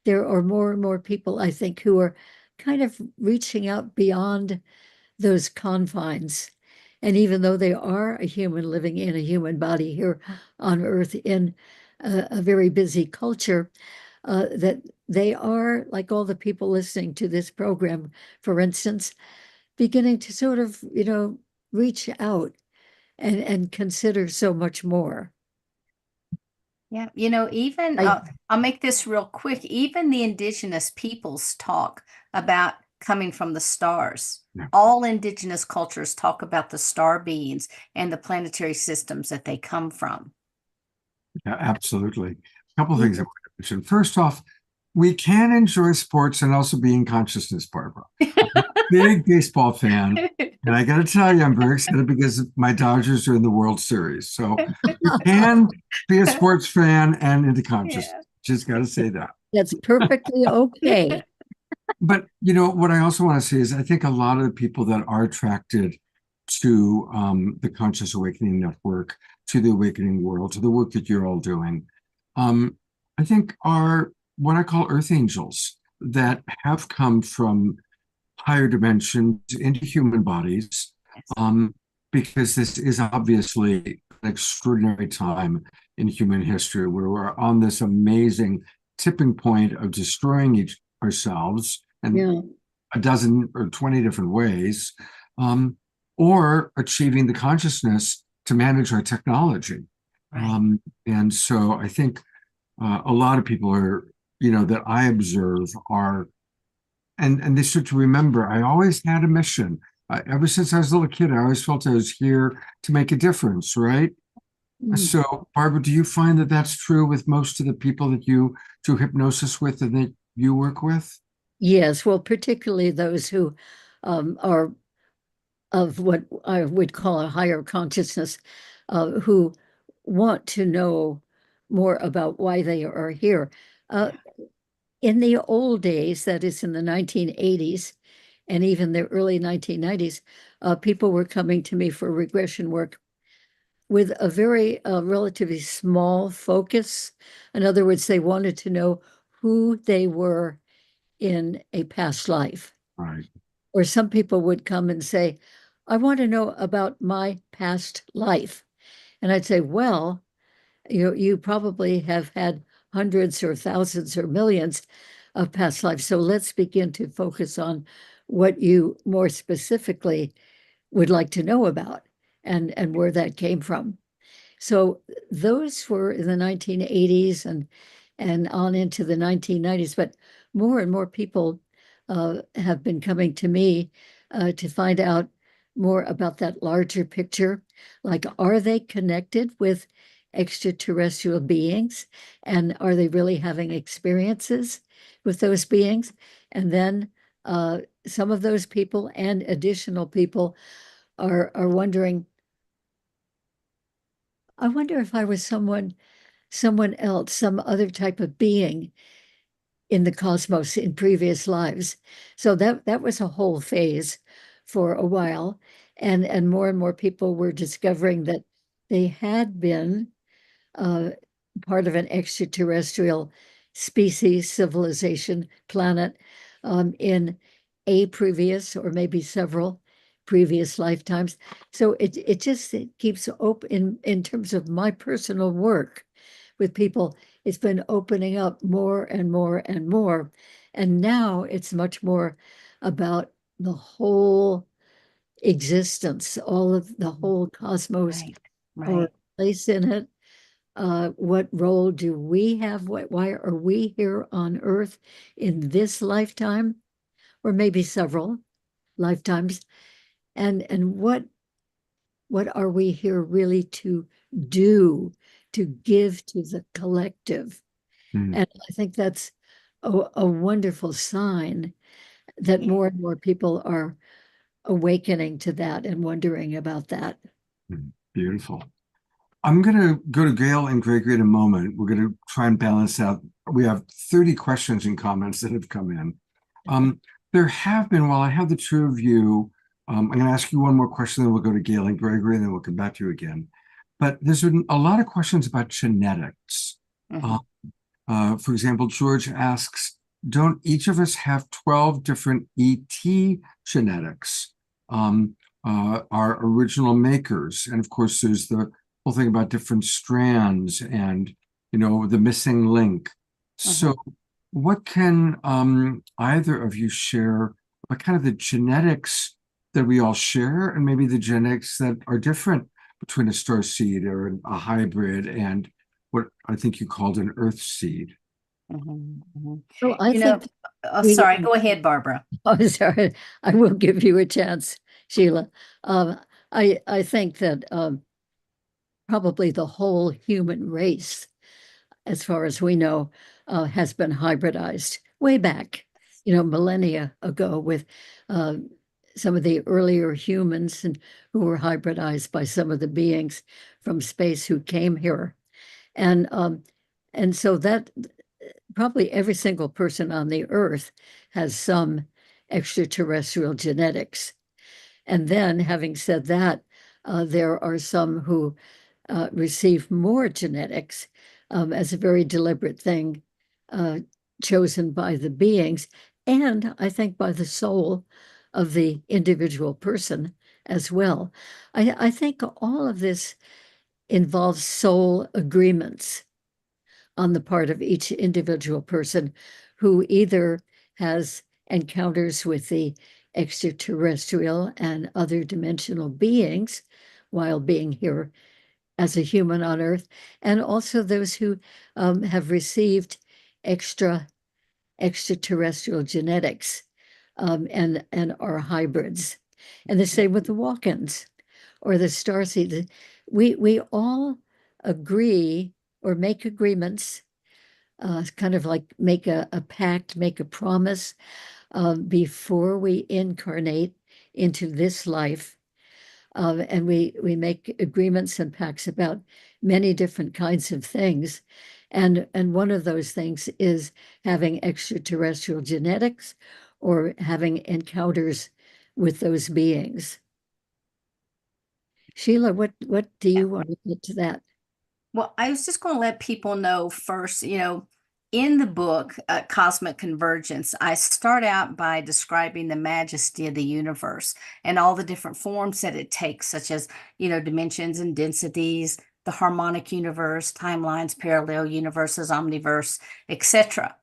there are more and more people, I think, who are kind of reaching out beyond those confines. And even though they are a human living in a human body here on Earth in a very busy culture, that they are, like all the people listening to this program, for instance, beginning to sort of, reach out and consider so much more. Yeah, even I'll make this real quick. Even the indigenous peoples talk about coming from the stars. Yeah. All indigenous cultures talk about the star beings and the planetary systems that they come from. Yeah, absolutely. A couple of things I want to mention. First off, we can enjoy sports and also be in consciousness, Barbara. I'm a big baseball fan. And I got to tell you, I'm very excited because my Dodgers are in the World Series. So you can be a sports fan and into consciousness. Yeah. Just got to say that. That's perfectly okay. But, what I also want to say is I think a lot of the people that are attracted to the Conscious Awakening Network, to the Awakening World, to the work that you're all doing, I think are what I call earth angels that have come from higher dimensions into human bodies, because this is obviously an extraordinary time in human history where we're on this amazing tipping point of destroying ourselves in a dozen or 20 different ways, or achieving the consciousness to manage our technology. Right. And so I think a lot of people are, that I observe are, and they start to remember, I always had a mission. Ever since I was a little kid, I always felt I was here to make a difference, right? So, Barbara, do you find that that's true with most of the people that you do hypnosis with and that you work with? Yes, well, particularly those who are of what I would call a higher consciousness, who want to know more about why they are here. In the old days, that is in the 1980s and even the early 1990s, people were coming to me for regression work with a very relatively small focus. In other words, they wanted to know who they were in a past life. Right. Or some people would come and say, I want to know about my past life. And I'd say, well, you probably have had hundreds or thousands or millions of past lives. So let's begin to focus on what you more specifically would like to know about and where that came from. So those were in the 1980s and on into the 1990s. But more and more people have been coming to me to find out more about that larger picture. Like, are they connected with extraterrestrial beings? And are they really having experiences with those beings? And then some of those people and additional people are wondering, I wonder if I was someone else, some other type of being in the cosmos in previous lives. So that was a whole phase for a while. And more people were discovering that they had been part of an extraterrestrial species, civilization, planet in a previous or maybe several previous lifetimes. So it just keeps open in terms of my personal work with people. It's been opening up more and more and more. And now it's much more about the whole existence, all of the whole cosmos, our place in it. What role do we have? Why are we here on Earth in this lifetime, or maybe several lifetimes? And what are we here really to do, to give to the collective? And I think that's a wonderful sign that more and more people are awakening to that and wondering about that. Beautiful. I'm going to go to Gail and Gregory in a moment. We're going to try and balance out. We have 30 questions and comments that have come in. There have been, while I have the two of you I'm going to ask you one more question, then we'll go to Gail and Gregory, and then we'll come back to you again. But there's been a lot of questions about genetics. For example, George asks, don't each of us have 12 different ET genetics, our original makers? And of course, there's the whole thing about different strands and, the missing link. So what can either of you share about kind of the genetics that we all share, and maybe the genetics that are different between a star seed or a hybrid and what I think you called an earth seed? So I think sorry, go ahead, Barbara. Oh, sorry. I will give you a chance, Sheila. I think that probably the whole human race, as far as we know, has been hybridized way back, millennia ago, with some of the earlier humans who were hybridized by some of the beings from space who came here. And so that probably every single person on the earth has some extraterrestrial genetics. And then, having said that, there are some who receive more genetics as a very deliberate thing chosen by the beings, and I think by the soul of the individual person as well. I think all of this involves soul agreements on the part of each individual person who either has encounters with the extraterrestrial and other dimensional beings while being here as a human on Earth, and also those who have received extraterrestrial genetics and are hybrids. And the same with the walk-ins or the starseed. We all agree or make agreements, kind of like make a pact, make a promise before we incarnate into this life. And we make agreements and pacts about many different kinds of things. And one of those things is having extraterrestrial genetics or having encounters with those beings. Sheila, what do you want to get to that? Well, I was just going to let people know first, in the book, Cosmic Convergence, I start out by describing the majesty of the universe and all the different forms that it takes, such as, dimensions and densities, the harmonic universe, timelines, parallel universes, omniverse, etc.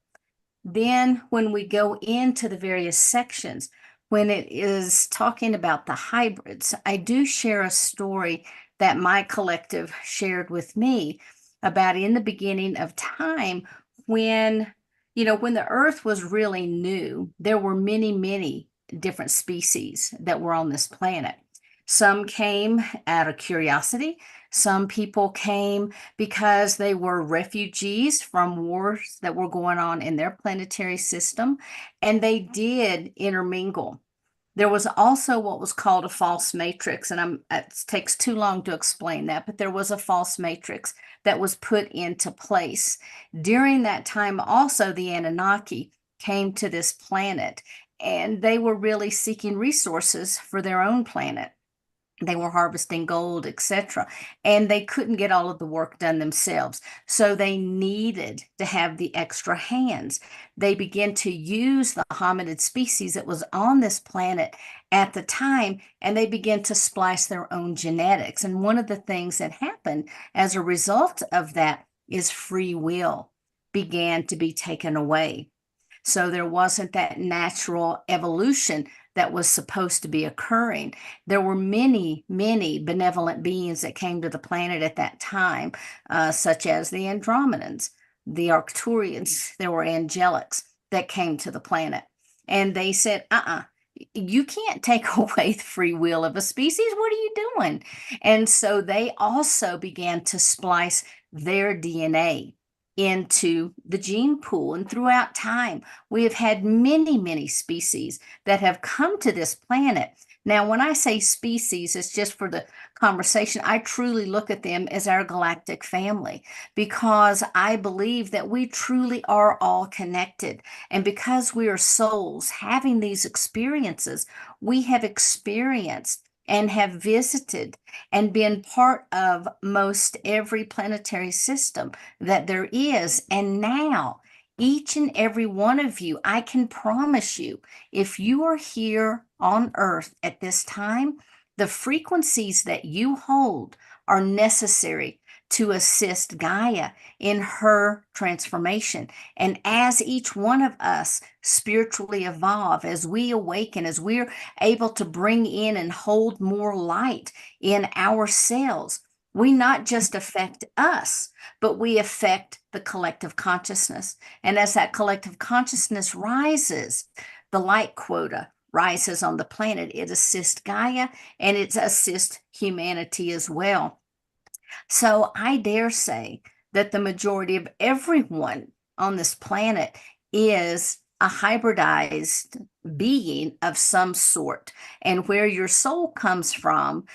Then when we go into the various sections, when it is talking about the hybrids, I do share a story that my collective shared with me about in the beginning of time when the earth was really new. There were many, many different species that were on this planet. Some came out of curiosity. Some people came because they were refugees from wars that were going on in their planetary system, and they did intermingle. There was also what was called a false matrix, and it takes too long to explain that, but there was a false matrix that was put into place. During that time, also, the Anunnaki came to this planet, and they were really seeking resources for their own planet. They were harvesting gold, etc. And they couldn't get all of the work done themselves. So they needed to have the extra hands. They began to use the hominid species that was on this planet at the time, and they began to splice their own genetics. And one of the things that happened as a result of that is free will began to be taken away. So there wasn't that natural evolution that was supposed to be occurring. There were many, many benevolent beings that came to the planet at that time, such as the Andromedans, the Arcturians. There were angelics that came to the planet. And they said, you can't take away the free will of a species. What are you doing? And so they also began to splice their DNA into the gene pool. And throughout time, we have had many, many species that have come to this planet. Now, when I say species, it's just for the conversation, I truly look at them as our galactic family because I believe that we truly are all connected. And because we are souls having these experiences, we have experienced and have visited and been part of most every planetary system that there is. And now, each and every one of you, I can promise you, if you are here on Earth at this time, the frequencies that you hold are necessary to assist Gaia in her transformation. And as each one of us spiritually evolve, as we awaken, as we're able to bring in and hold more light in ourselves, we not just affect us, but we affect the collective consciousness. And as that collective consciousness rises, the light quota rises on the planet. It assists Gaia and it assists humanity as well. So I dare say that the majority of everyone on this planet is a hybridized being of some sort. And where your soul comes from,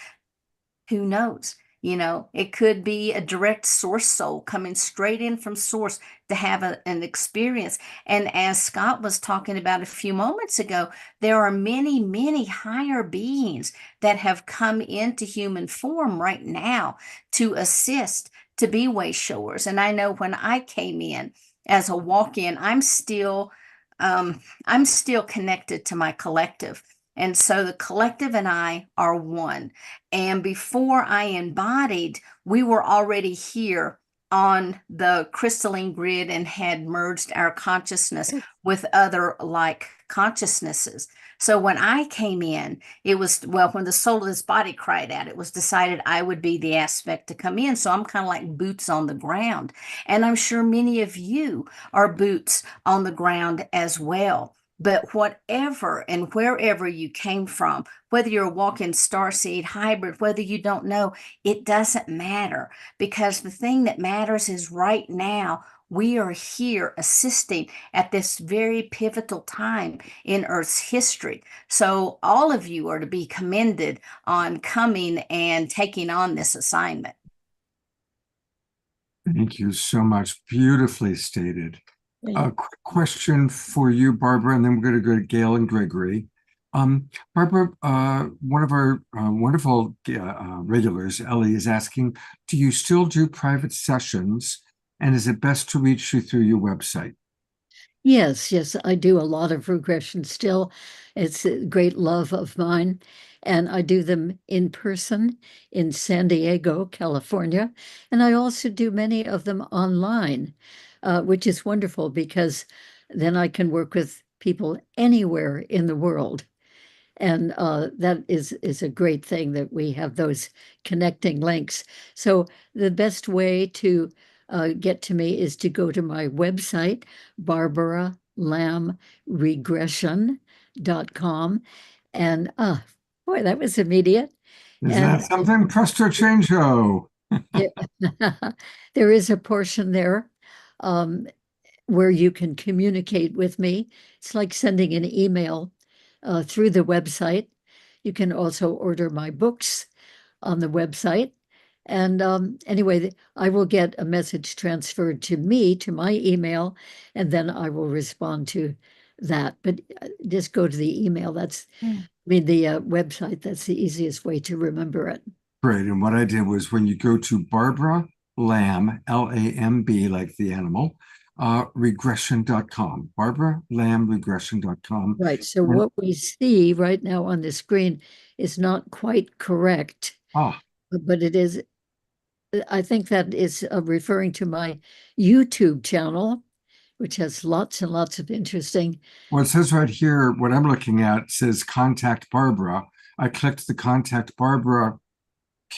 who knows? You know, it could be a direct source soul coming straight in from source to have an experience. And as Scott was talking about a few moments ago, there are many, many higher beings that have come into human form right now to assist, to be way showers. And I know when I came in as a walk-in, I'm still connected to my collective. And so the collective and I are one. And before I embodied, we were already here on the crystalline grid and had merged our consciousness with other like consciousnesses. So when I came in, it was, well, when the soul of this body cried out, it was decided I would be the aspect to come in. So I'm kind of like boots on the ground. And I'm sure many of you are boots on the ground as well. But whatever and wherever you came from, whether you're a walk-in starseed hybrid, whether you don't know, it doesn't matter, because the thing that matters is right now we are here assisting at this very pivotal time in Earth's history. So all of you are to be commended on coming and taking on this assignment. Thank you so much. Beautifully stated. A quick question for you, Barbara, and then we're going to go to Gail and Gregory. Barbara, one of our wonderful regulars, Ellie, is asking, do you still do private sessions, and is it best to reach you through your website? Yes, I do a lot of regression still. It's a great love of mine. And I do them in person in San Diego, California. And I also do many of them online, which is wonderful because then I can work with people anywhere in the world. And that is a great thing that we have those connecting links. So the best way to get to me is to go to my website, barbaralamregression.com. And boy, that was immediate. Is that something? Presto changeo. There is a portion there where you can communicate with me. It's like sending an email through the website. You can also order my books on the website. And anyway, I will get a message transferred to me, to my email, and then I will respond to that. But just go to the email. That's, I mean, the website. That's the easiest way to remember it. Great. And what I did was when you go to Barbara Lamb, L-A-M-B, like the animal, regression.com, barbaralamregression.com. Right. So what we see right now on the screen is not quite correct. But it is, I think that is referring to my YouTube channel, which has lots and lots of interesting. Well, it says right here, what I'm looking at says contact Barbara. I clicked the contact Barbara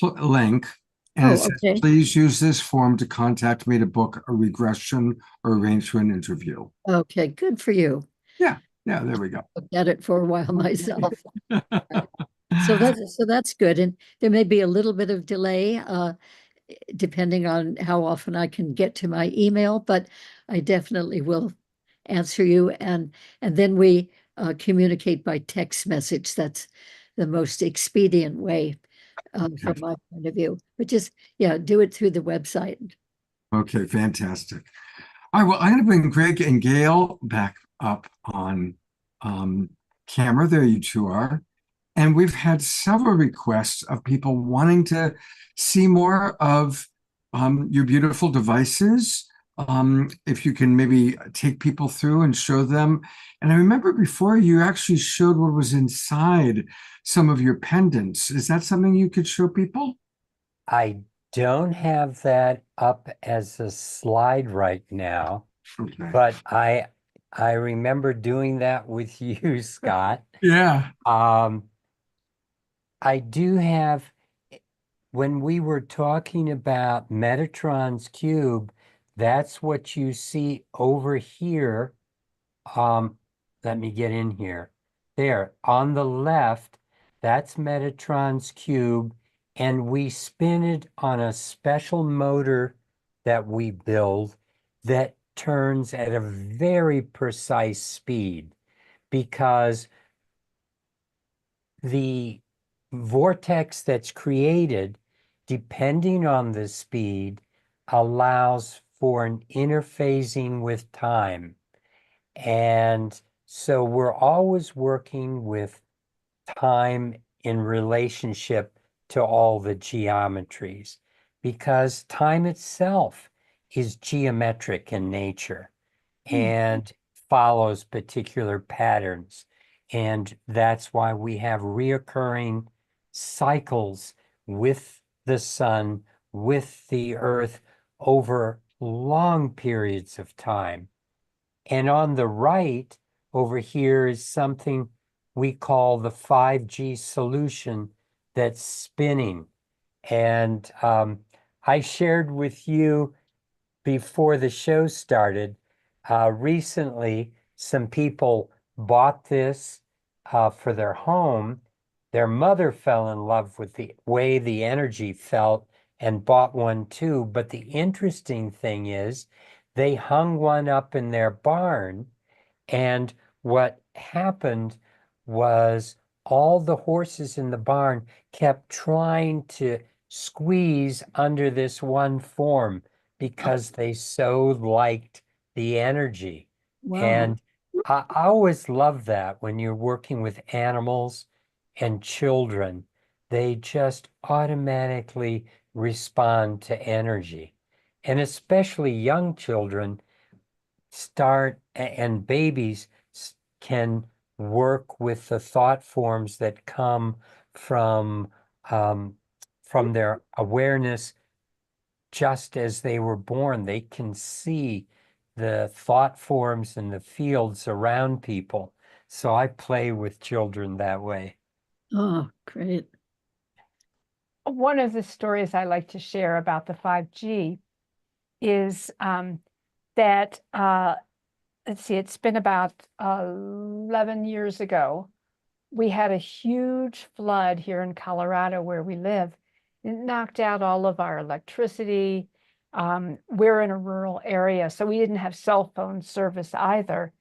link, and it says, please use this form to contact me to book a regression or arrange for an interview. Okay, good for you. Yeah, there we go. Looked at it for a while myself. So that's good. And there may be a little bit of delay depending on how often I can get to my email, but I definitely will answer you. And then we communicate by text message. That's the most expedient way from my point of view. But just, yeah, do it through the website. Okay, fantastic. All right, well, I'm going to bring Greg and Gail back up on camera. There you two are. And we've had several requests of people wanting to see more of your beautiful devices. If you can maybe take people through and show them. And I remember before you actually showed what was inside some of your pendants. Is that something you could show people? I don't have that up as a slide right now, Okay. but I remember doing that with you, Scott. Yeah. I do have, when we were talking about Metatron's cube, that's what you see over here. Let me get in here. There, on the left, that's Metatron's cube, and we spin it on a special motor that we build that turns at a very precise speed, because the vortex that's created, depending on the speed, allows for an interphasing with time. And so we're always working with time in relationship to all the geometries, because time itself is geometric in nature and follows particular patterns. And that's why we have reoccurring cycles with the sun, with the earth over long periods of time. And on the right over here is something we call the 5G solution that's spinning. And I shared with you before the show started, recently, some people bought this for their home. Their mother fell in love with the way the energy felt and bought one too. But the interesting thing is, they hung one up in their barn, and what happened was all the horses in the barn kept trying to squeeze under this one form because they so liked the energy. Wow. And I always love that when you're working with animals and children, they just automatically respond to energy. And especially young children and babies can work with the thought forms that come from their awareness just as they were born. They can see the thought forms and the fields around people. So I play with children that way. Oh, great. One of the stories I like to share about the 5G is that, let's see, it's been about 11 years ago. We had a huge flood here in Colorado where we live. It knocked out all of our electricity. We're in a rural area, so we didn't have cell phone service either.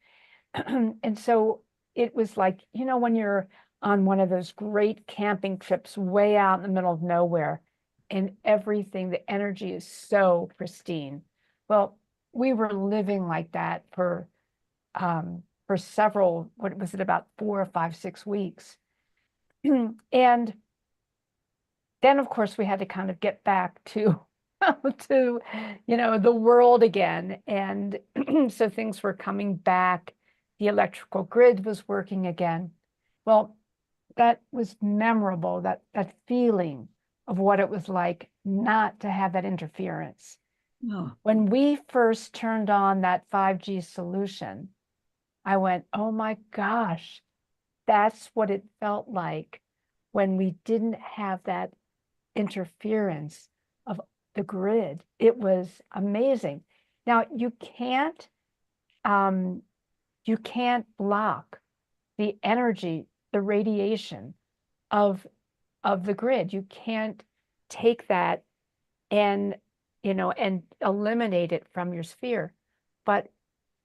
And so it was like, you know, when you're on one of those great camping trips way out in the middle of nowhere, and everything, the energy is so pristine. Well, we were living like that for several, what was it, about 4 or 5, 6 weeks. And then, of course, we had to kind of get back to to, you know, the world again. And so things were coming back. The electrical grid was working again. Well, that was memorable, that feeling of what it was like not to have that interference. Oh, When we first turned on that 5G solution, I went, oh my gosh, that's what it felt like when we didn't have that interference of the grid. It was amazing. Now, you can't block the energy, the radiation of the grid. You can't take that and, you know, and eliminate it from your sphere. But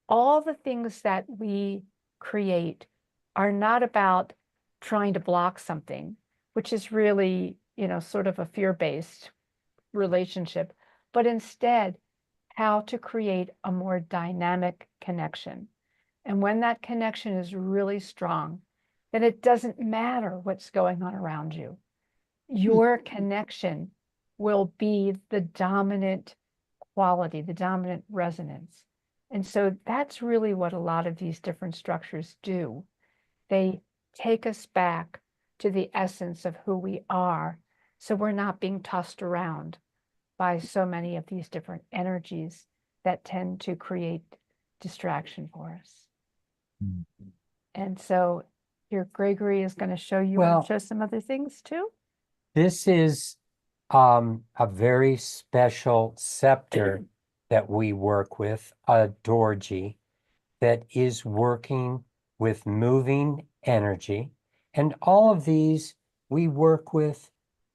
all the things that we create are not about trying to block something, which is really, sort of a fear-based relationship, but instead how to create a more dynamic connection. And when that connection is really strong, then it doesn't matter what's going on around you. Your connection will be the dominant quality, the dominant resonance. And so that's really what a lot of these different structures do. They take us back to the essence of who we are, so we're not being tossed around by so many of these different energies that tend to create distraction for us. And so here Gregory is going to show you and show some other things too. This is a very special scepter that we work with, a Dorji, that is working with moving energy. And all of these we work with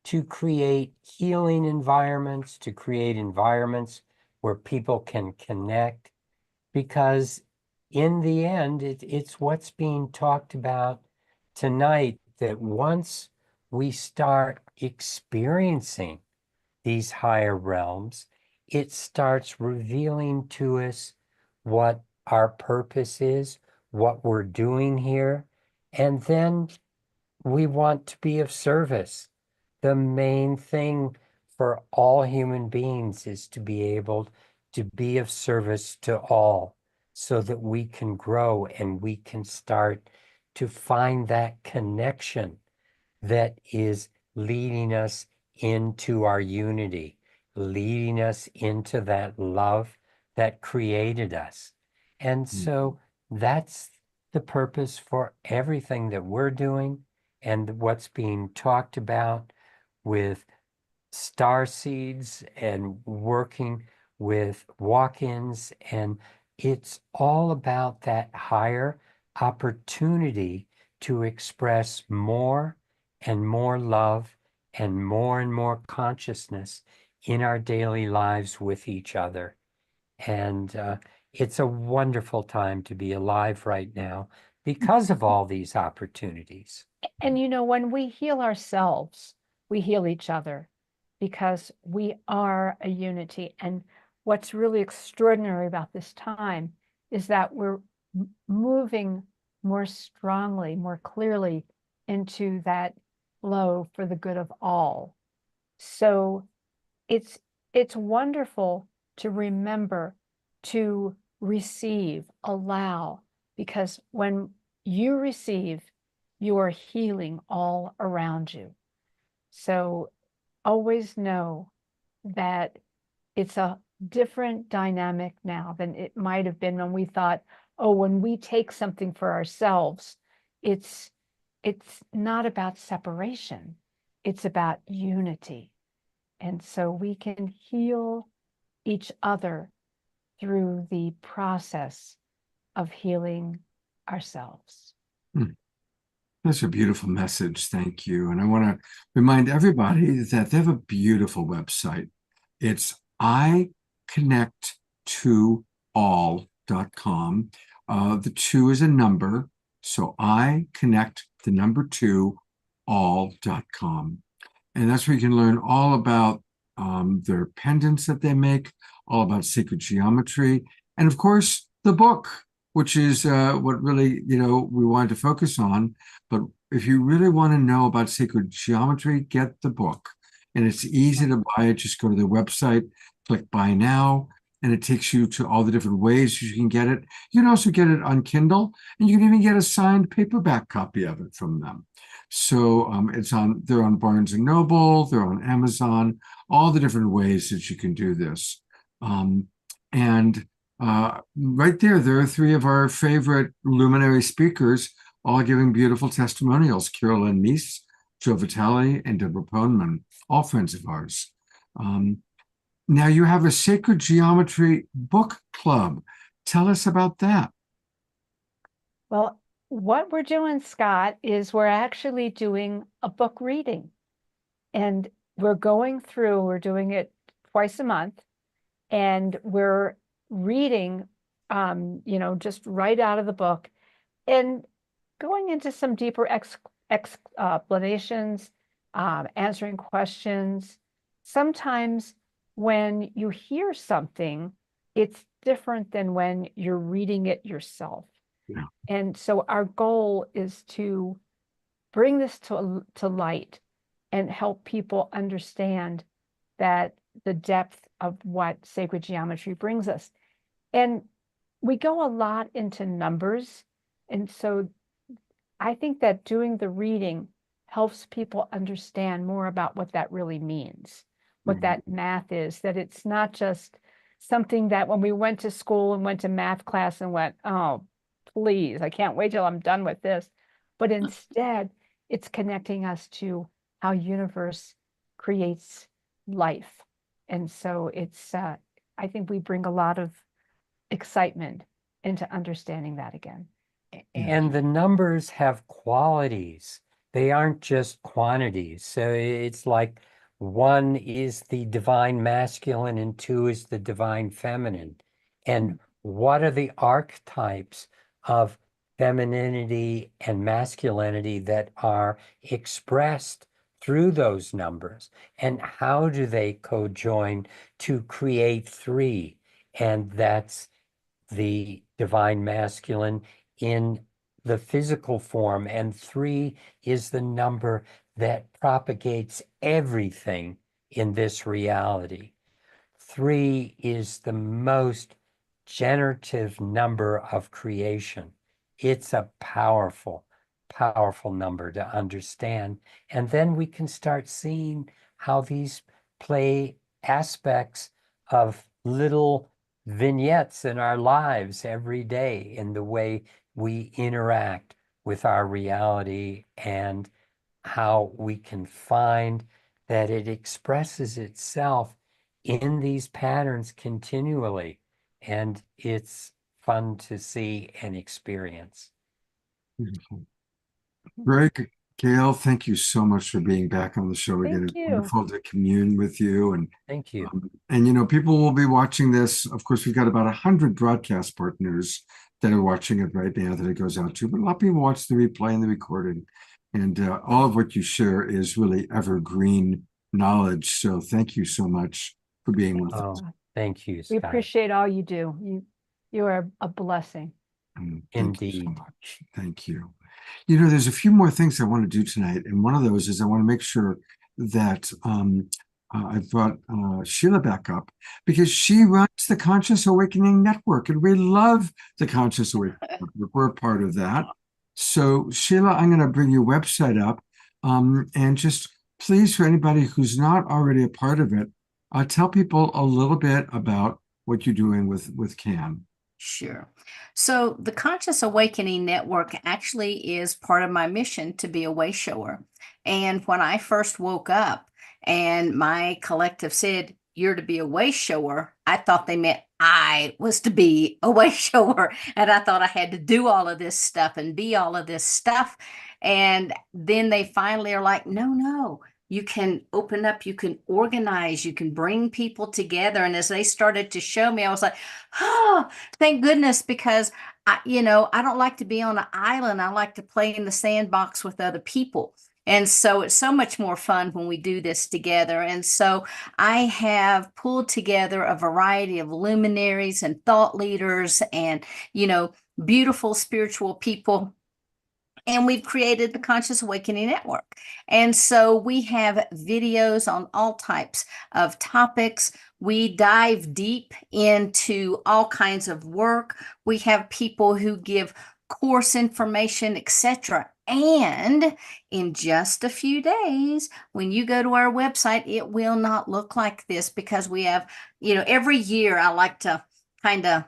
to create healing environments, to create environments where people can connect, because in the end, it's what's being talked about tonight, that once we start experiencing these higher realms, it starts revealing to us what our purpose is, what we're doing here, and then we want to be of service. The main thing for all human beings is to be able to be of service to all, so that we can grow and we can start to find that connection that is leading us into our unity, leading us into that love that created us. And so that's the purpose for everything that we're doing and what's being talked about with star seeds and working with walk-ins. And it's all about that higher opportunity to express more and more love and more consciousness in our daily lives with each other. And it's a wonderful time to be alive right now because of all these opportunities. And when we heal ourselves, we heal each other, because we are a unity. And what's really extraordinary about this time is that we're moving more strongly, more clearly into that flow for the good of all. So it's wonderful to remember to receive, allow, because when you receive, you are healing all around you. So always know that it's a different dynamic now than it might have been when we thought, oh, when we take something for ourselves, it's not about separation, it's about unity. And so we can heal each other through the process of healing ourselves. That's a beautiful message. Thank you. And I want to remind everybody that they have a beautiful website. It's iconnecttoall.com. The 2 is a number. So iconnect2all.com. And that's where you can learn all about their pendants that they make, all about sacred geometry, and of course, the book, which is what really, we wanted to focus on. But if you really want to know about sacred geometry, get the book. And it's easy to buy it. Just go to the website, click buy now, and it takes you to all the different ways you can get it. You can also get it on Kindle, and you can even get a signed paperback copy of it from them. So they're on Barnes and Noble, they're on Amazon, all the different ways that you can do this. Right there are 3 of our favorite luminary speakers, all giving beautiful testimonials: Carolyn Meese, Joe Vitale, and Deborah Poneman, all friends of ours. Now you have a Sacred Geometry book club. Tell us about that. Well, what we're doing, Scott, is we're actually doing a book reading. And we're doing it twice a month, and we're reading, just right out of the book and going into some deeper explanations answering questions. Sometimes when you hear something, it's different than when you're reading it yourself. Yeah. And so our goal is to bring this to light and help people understand that the depth of what sacred geometry brings us. And we go a lot into numbers. And so I think that doing the reading helps people understand more about what that really means, what that math is, that it's not just something that when we went to school and went to math class and went, oh, please, I can't wait till I'm done with this. But instead, it's connecting us to how universe creates life. And so it's, I think we bring a lot of excitement into understanding that again. And the numbers have qualities. They aren't just quantities. So it's like 1 is the divine masculine and 2 is the divine feminine. And what are the archetypes of femininity and masculinity that are expressed through those numbers? And how do they co-join to create 3? And that's the divine masculine in the physical form, and 3 is the number that propagates everything in this reality. 3 is the most generative number of creation. It's a powerful, powerful number to understand. And then we can start seeing how these play aspects of little vignettes in our lives every day in the way we interact with our reality, and how we can find that it expresses itself in these patterns continually. And it's fun to see and experience. Beautiful. Greg, Gail, thank you so much for being back on the show again. Thank It's you. wonderful to commune with you. And Thank you. people will be watching this. Of course, we've got about 100 broadcast partners that are watching it right now that it goes out to, but a lot of people watch the replay and the recording. And all of what you share is really evergreen knowledge. So thank you so much for being with us. Thank you, We Scott. appreciate all you do. You are a blessing. Thank you so Indeed. much. Thank you. There's a few more things I want to do tonight. And one of those is I want to make sure that I've brought Sheila back up, because she runs the Conscious Awakening Network. And we love the Conscious Awakening Network. We're a part of that. So, Sheila, I'm going to bring your website up. And just please, for anybody who's not already a part of it, tell people a little bit about what you're doing with CAN. Sure. So the Conscious Awakening Network actually is part of my mission to be a way shower. And when I first woke up and my collective said, "You're to be a way shower," I thought they meant I was to be a way shower. And I thought I had to do all of this stuff and be all of this stuff. And then they finally are like, no. You can open up, you can organize, you can bring people together. And as they started to show me, I was like, oh, thank goodness, because I don't like to be on an island. I like to play in the sandbox with other people. And so it's so much more fun when we do this together. And so I have pulled together a variety of luminaries and thought leaders and, beautiful spiritual people. And we've created the Conscious Awakening Network. And so we have videos on all types of topics. We dive deep into all kinds of work. We have people who give course information, etc. And in just a few days, when you go to our website, it will not look like this, because we have, every year I like to kind of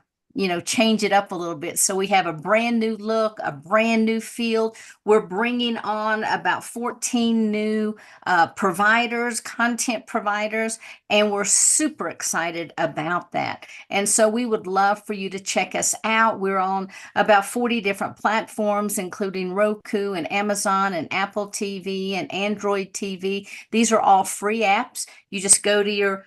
change it up a little bit. So we have a brand new look, a brand new field. We're bringing on about 14 new content providers, and we're super excited about that. And so we would love for you to check us out. We're on about 40 different platforms, including Roku and Amazon and Apple TV and Android TV. These are all free apps. You just go to your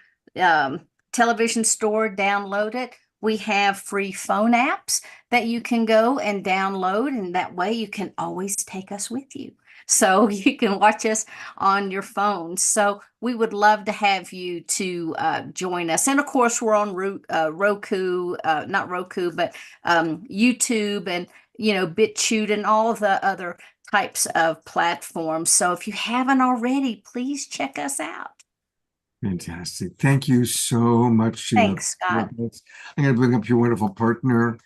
television store, download it. We have free phone apps that you can go and download, and that way you can always take us with you. So you can watch us on your phone. So we would love to have you to join us. And of course, we're on Roku, not Roku, but YouTube and, BitChute and all the other types of platforms. So if you haven't already, please check us out. Fantastic. Thank you so much, Sheila. Thanks, Scott. I'm going to bring up your wonderful partner.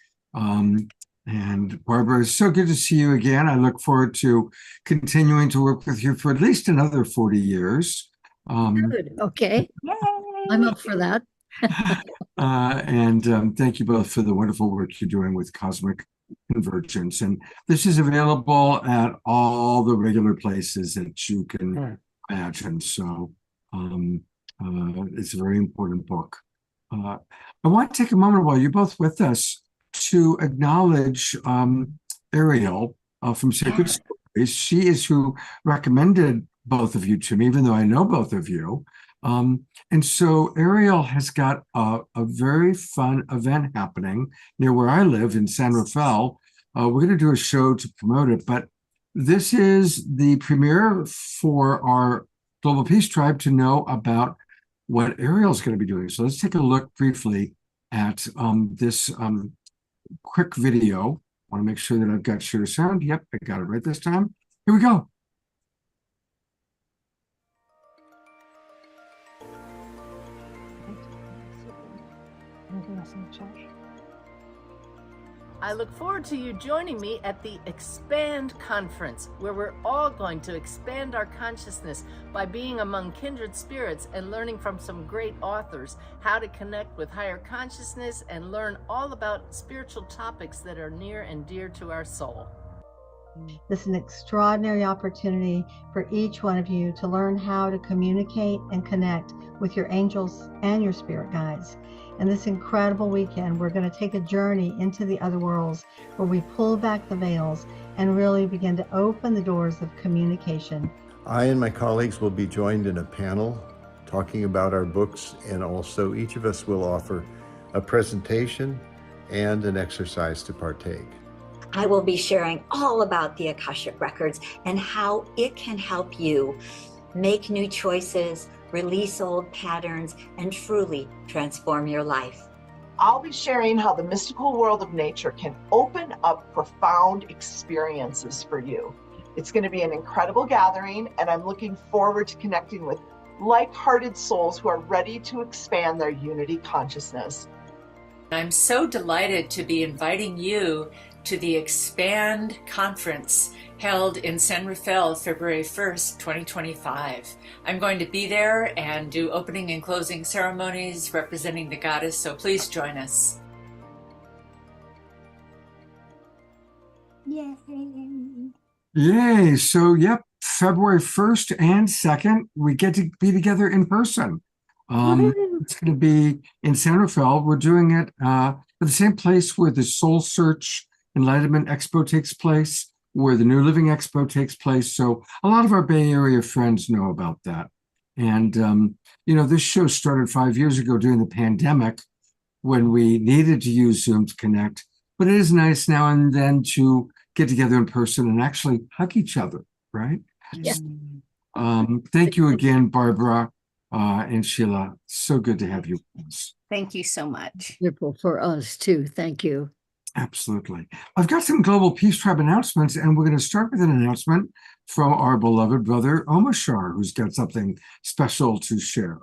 And Barbara, it's so good to see you again. I look forward to continuing to work with you for at least another 40 years. Good. Okay. Yay! I'm up for that. And thank you both for the wonderful work you're doing with Cosmic Convergence. And this is available at all the regular places that you can imagine. So it's a very important book. I want to take a moment while you're both with us to acknowledge Ariel from Sacred Stories. She is who recommended both of you to me, even though I know both of you. And so Ariel has got a very fun event happening near where I live in San Rafael. We're going to do a show to promote it, but this is the premiere for our Global Peace Tribe to know about what Ariel's going to be doing. So let's take a look briefly at this quick video. I want to make sure that I've got share sound. Yep, I got it right this time. Here we go. I look forward to you joining me at the Expand Conference, where we're all going to expand our consciousness by being among kindred spirits and learning from some great authors how to connect with higher consciousness and learn all about spiritual topics that are near and dear to our soul. This is an extraordinary opportunity for each one of you to learn how to communicate and connect with your angels and your spirit guides. And this incredible weekend, we're going to take a journey into the other worlds where we pull back the veils and really begin to open the doors of communication. I and my colleagues will be joined in a panel talking about our books, and also each of us will offer a presentation and an exercise to partake. I will be sharing all about the Akashic Records and how it can help you make new choices, release old patterns, and truly transform your life. I'll be sharing how the mystical world of nature can open up profound experiences for you. It's going to be an incredible gathering, and I'm looking forward to connecting with like-hearted souls who are ready to expand their unity consciousness. I'm so delighted to be inviting you to the Expand Conference held in San Rafael, February 1st, 2025. I'm going to be there and do opening and closing ceremonies representing the goddess, so please join us. Yay! Yay! So, yep, February 1st and 2nd, we get to be together in person. It's going to be in San Rafael. We're doing it at the same place where the Soul Search Enlightenment Expo takes place, where the New Living Expo takes place. So a lot of our Bay Area friends know about that. And, this show started 5 years ago during the pandemic when we needed to use Zoom to connect. But it is nice now and then to get together in person and actually hug each other, right? Yeah. Thank you again, Barbara and Sheila. So good to have you with us. Thank you so much. Wonderful for us too. Thank you. Absolutely. I've got some Global Peace Tribe announcements, and we're going to start with an announcement from our beloved brother, Omashar, who's got something special to share.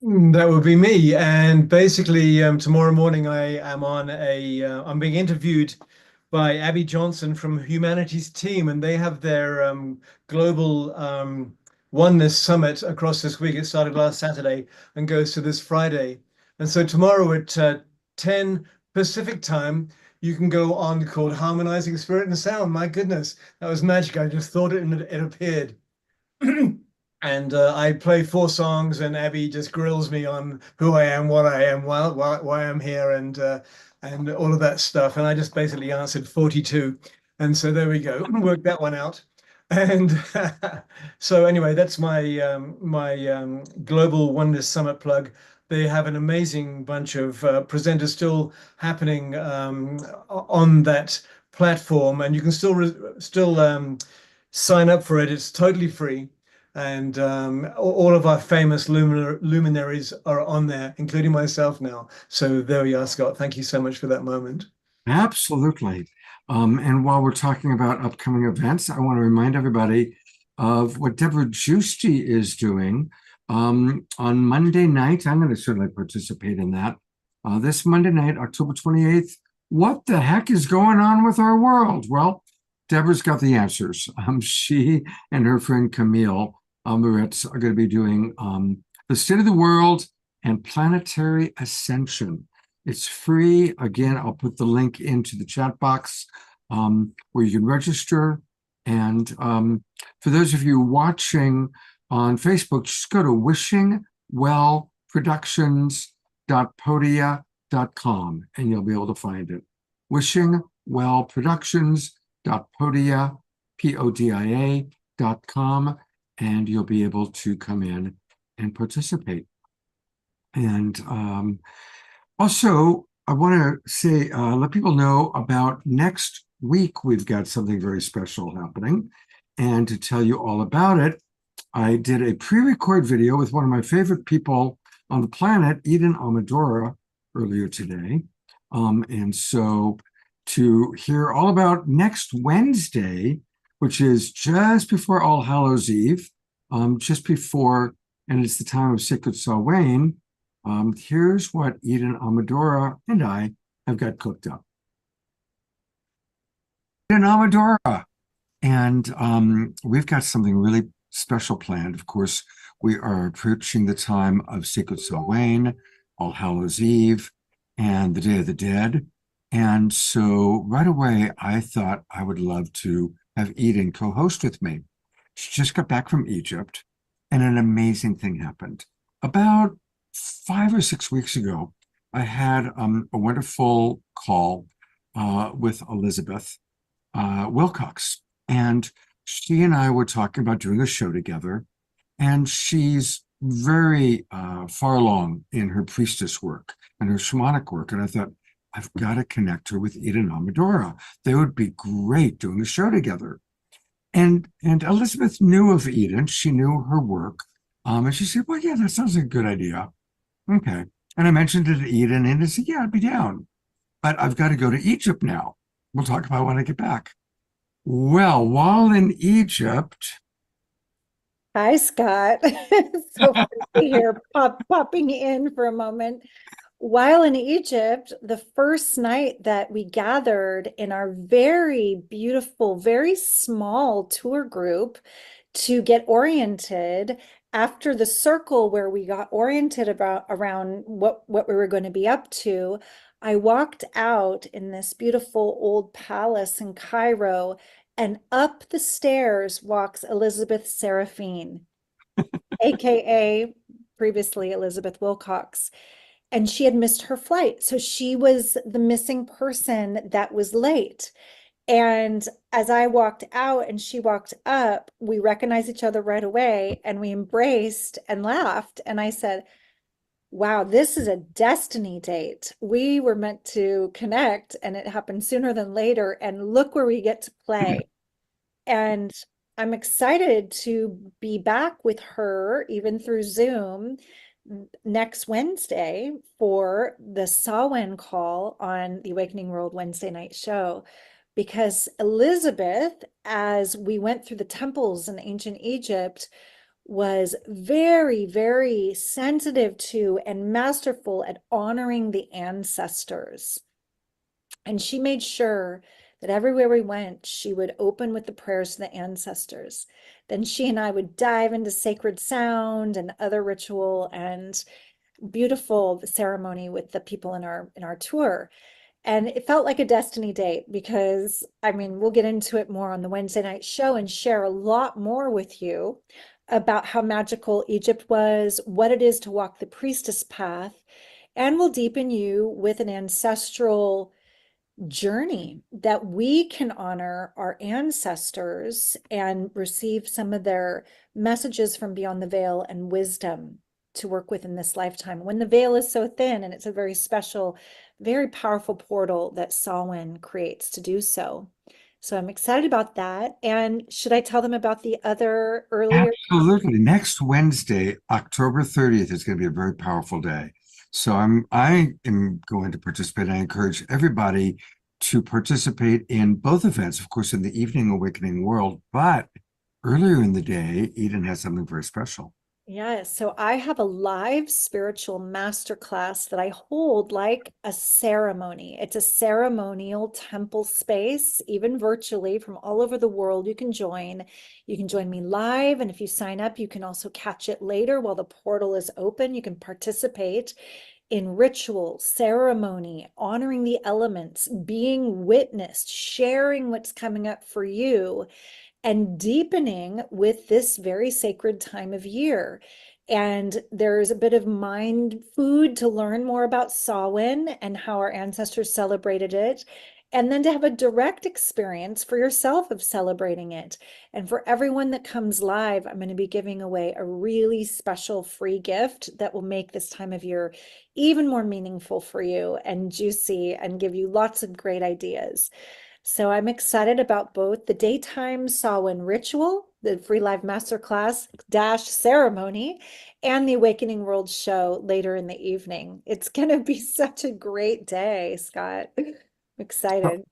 That would be me. And basically, tomorrow morning, I'm being interviewed by Abby Johnson from Humanity's Team, and they have their global Oneness Summit across this week. It started last Saturday and goes to this Friday. And so tomorrow at 10 Pacific time, you can go on called Harmonizing Spirit and Sound. My goodness, that was magic. I just thought it and it appeared. And I play 4 songs, and Abby just grills me on who I am, what I am, why I'm here, and all of that stuff. And I just basically answered 42. And so there we go. Worked that one out. And so anyway, that's my my Global Oneness Summit plug. They have an amazing bunch of presenters still happening on that platform, and you can still sign up for it. It's totally free. And all of our famous luminaries are on there, including myself now. So there we are, Scott. Thank you so much for that moment. Absolutely. And while we're talking about upcoming events, I want to remind everybody of what Deborah Giusti is doing on Monday night. I'm going to certainly participate in that. This Monday night, October 28th. What the heck is going on with our world? Well, Deborah's got the answers. She and her friend Camille Moritz are going to be doing the State of the World and Planetary Ascension. It's free. Again, I'll put the link into the chat box where you can register. And for those of you watching on Facebook, just go to wishingwellproductions.podia.com and you'll be able to find it. wishingwellproductions.podia.com, and you'll be able to come in and participate. And also, I want to say, let people know about next week. We've got something very special happening. And to tell you all about it, I did a pre-record video with one of my favorite people on the planet, Eden Amadora, earlier today. And so to hear all about next Wednesday, which is just before All Hallows Eve, just before, and it's the time of Sacred Samhain, here's what Eden Amadora and I have got cooked up. Eden Amadora, and we've got something really special planned. Of course, we are approaching the time of Sacred Samhain, All Hallows Eve, and the Day of the Dead. And so right away, I thought I would love to have Eden co-host with me. She just got back from Egypt, and an amazing thing happened. About 5 or 6 weeks ago, I had a wonderful call with Elizabeth Wilcox, and she and I were talking about doing a show together, and she's very far along in her priestess work and her shamanic work, and I thought, I've got to connect her with Eden Amadora. They would be great doing a show together. And Elizabeth knew of Eden. She knew her work. And she said, well, yeah, that sounds like a good idea. Okay. And I mentioned it to Eden, and I said, yeah, I'd be down. But I've got to go to Egypt now. We'll talk about when I get back. Well, while in Egypt... Hi, Scott. So funny to hear popping in for a moment. While in Egypt, the first night that we gathered in our very beautiful, very small tour group to get oriented after the circle where we got oriented around what we were going to be up to, I walked out in this beautiful old palace in Cairo, and up the stairs walks Elizabeth Seraphine, aka previously Elizabeth Wilcox. And she had missed her flight. So she was the missing person that was late. And as I walked out and she walked up, we recognized each other right away and we embraced and laughed. And I said, wow, this is a destiny date. We were meant to connect and it happened sooner than later. And look where we get to play. And I'm excited to be back with her, even through Zoom, next Wednesday for the Samhain call on the Awakening World Wednesday night show, because Elizabeth, as we went through the temples in ancient Egypt, was very, very sensitive to and masterful at honoring the ancestors. And she made sure that everywhere we went, she would open with the prayers to the ancestors. Then she and I would dive into sacred sound and other ritual and beautiful ceremony with the people in our tour. And it felt like a destiny date because, I mean, we'll get into it more on the Wednesday night show and share a lot more with you about how magical Egypt was, what it is to walk the priestess path, and we'll deepen you with an ancestral journey that we can honor our ancestors and receive some of their messages from beyond the veil and wisdom to work with in this lifetime. When the veil is so thin, and it's a very special, very powerful portal that Samhain creates to do so. So I'm excited about that. And should I tell them about the other earlier? Absolutely. Next Wednesday, October 30th, is going to be a very powerful day. So I am going to participate. I encourage everybody to participate in both events, of course, in the evening Awakening World, but earlier in the day, Eden has something very special. Yeah, so I have a live spiritual masterclass that I hold like a ceremony. It's a ceremonial temple space, even virtually from all over the world. You can join. You can join me live. And if you sign up, you can also catch it later while the portal is open. You can participate in ritual, ceremony, honoring the elements, being witnessed, sharing what's coming up for you, and deepening with this very sacred time of year. And there's a bit of mind food to learn more about Samhain and how our ancestors celebrated it, and then to have a direct experience for yourself of celebrating it. And for everyone that comes live, I'm going to be giving away a really special free gift that will make this time of year even more meaningful for you and juicy and give you lots of great ideas. So I'm excited about both the daytime Samhain ritual, the free live masterclass dash ceremony, and the Awakening World show later in the evening. It's going to be such a great day, Scott. I'm excited.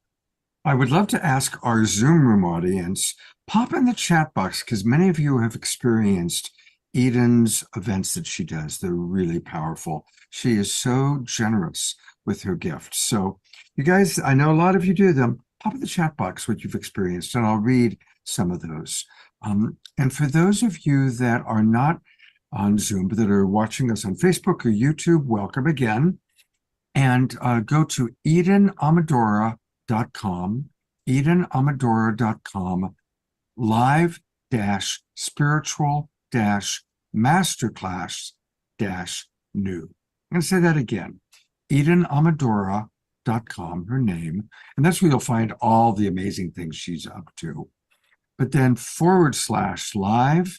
I would love to ask our Zoom room audience, pop in the chat box, because many of you have experienced Eden's events that she does. They're really powerful. She is so generous with her gifts. So you guys, I know a lot of you do them. Pop in the chat box what you've experienced, and I'll read some of those. And for those of you that are not on Zoom, but that are watching us on Facebook or YouTube, welcome again. And go to EdenAmadora.com, EdenAmadora.com, live-spiritual-masterclass-new. I'm going to say that again, EdenAmadora.com, her name, and that's where you'll find all the amazing things she's up to. But then /live-spirit,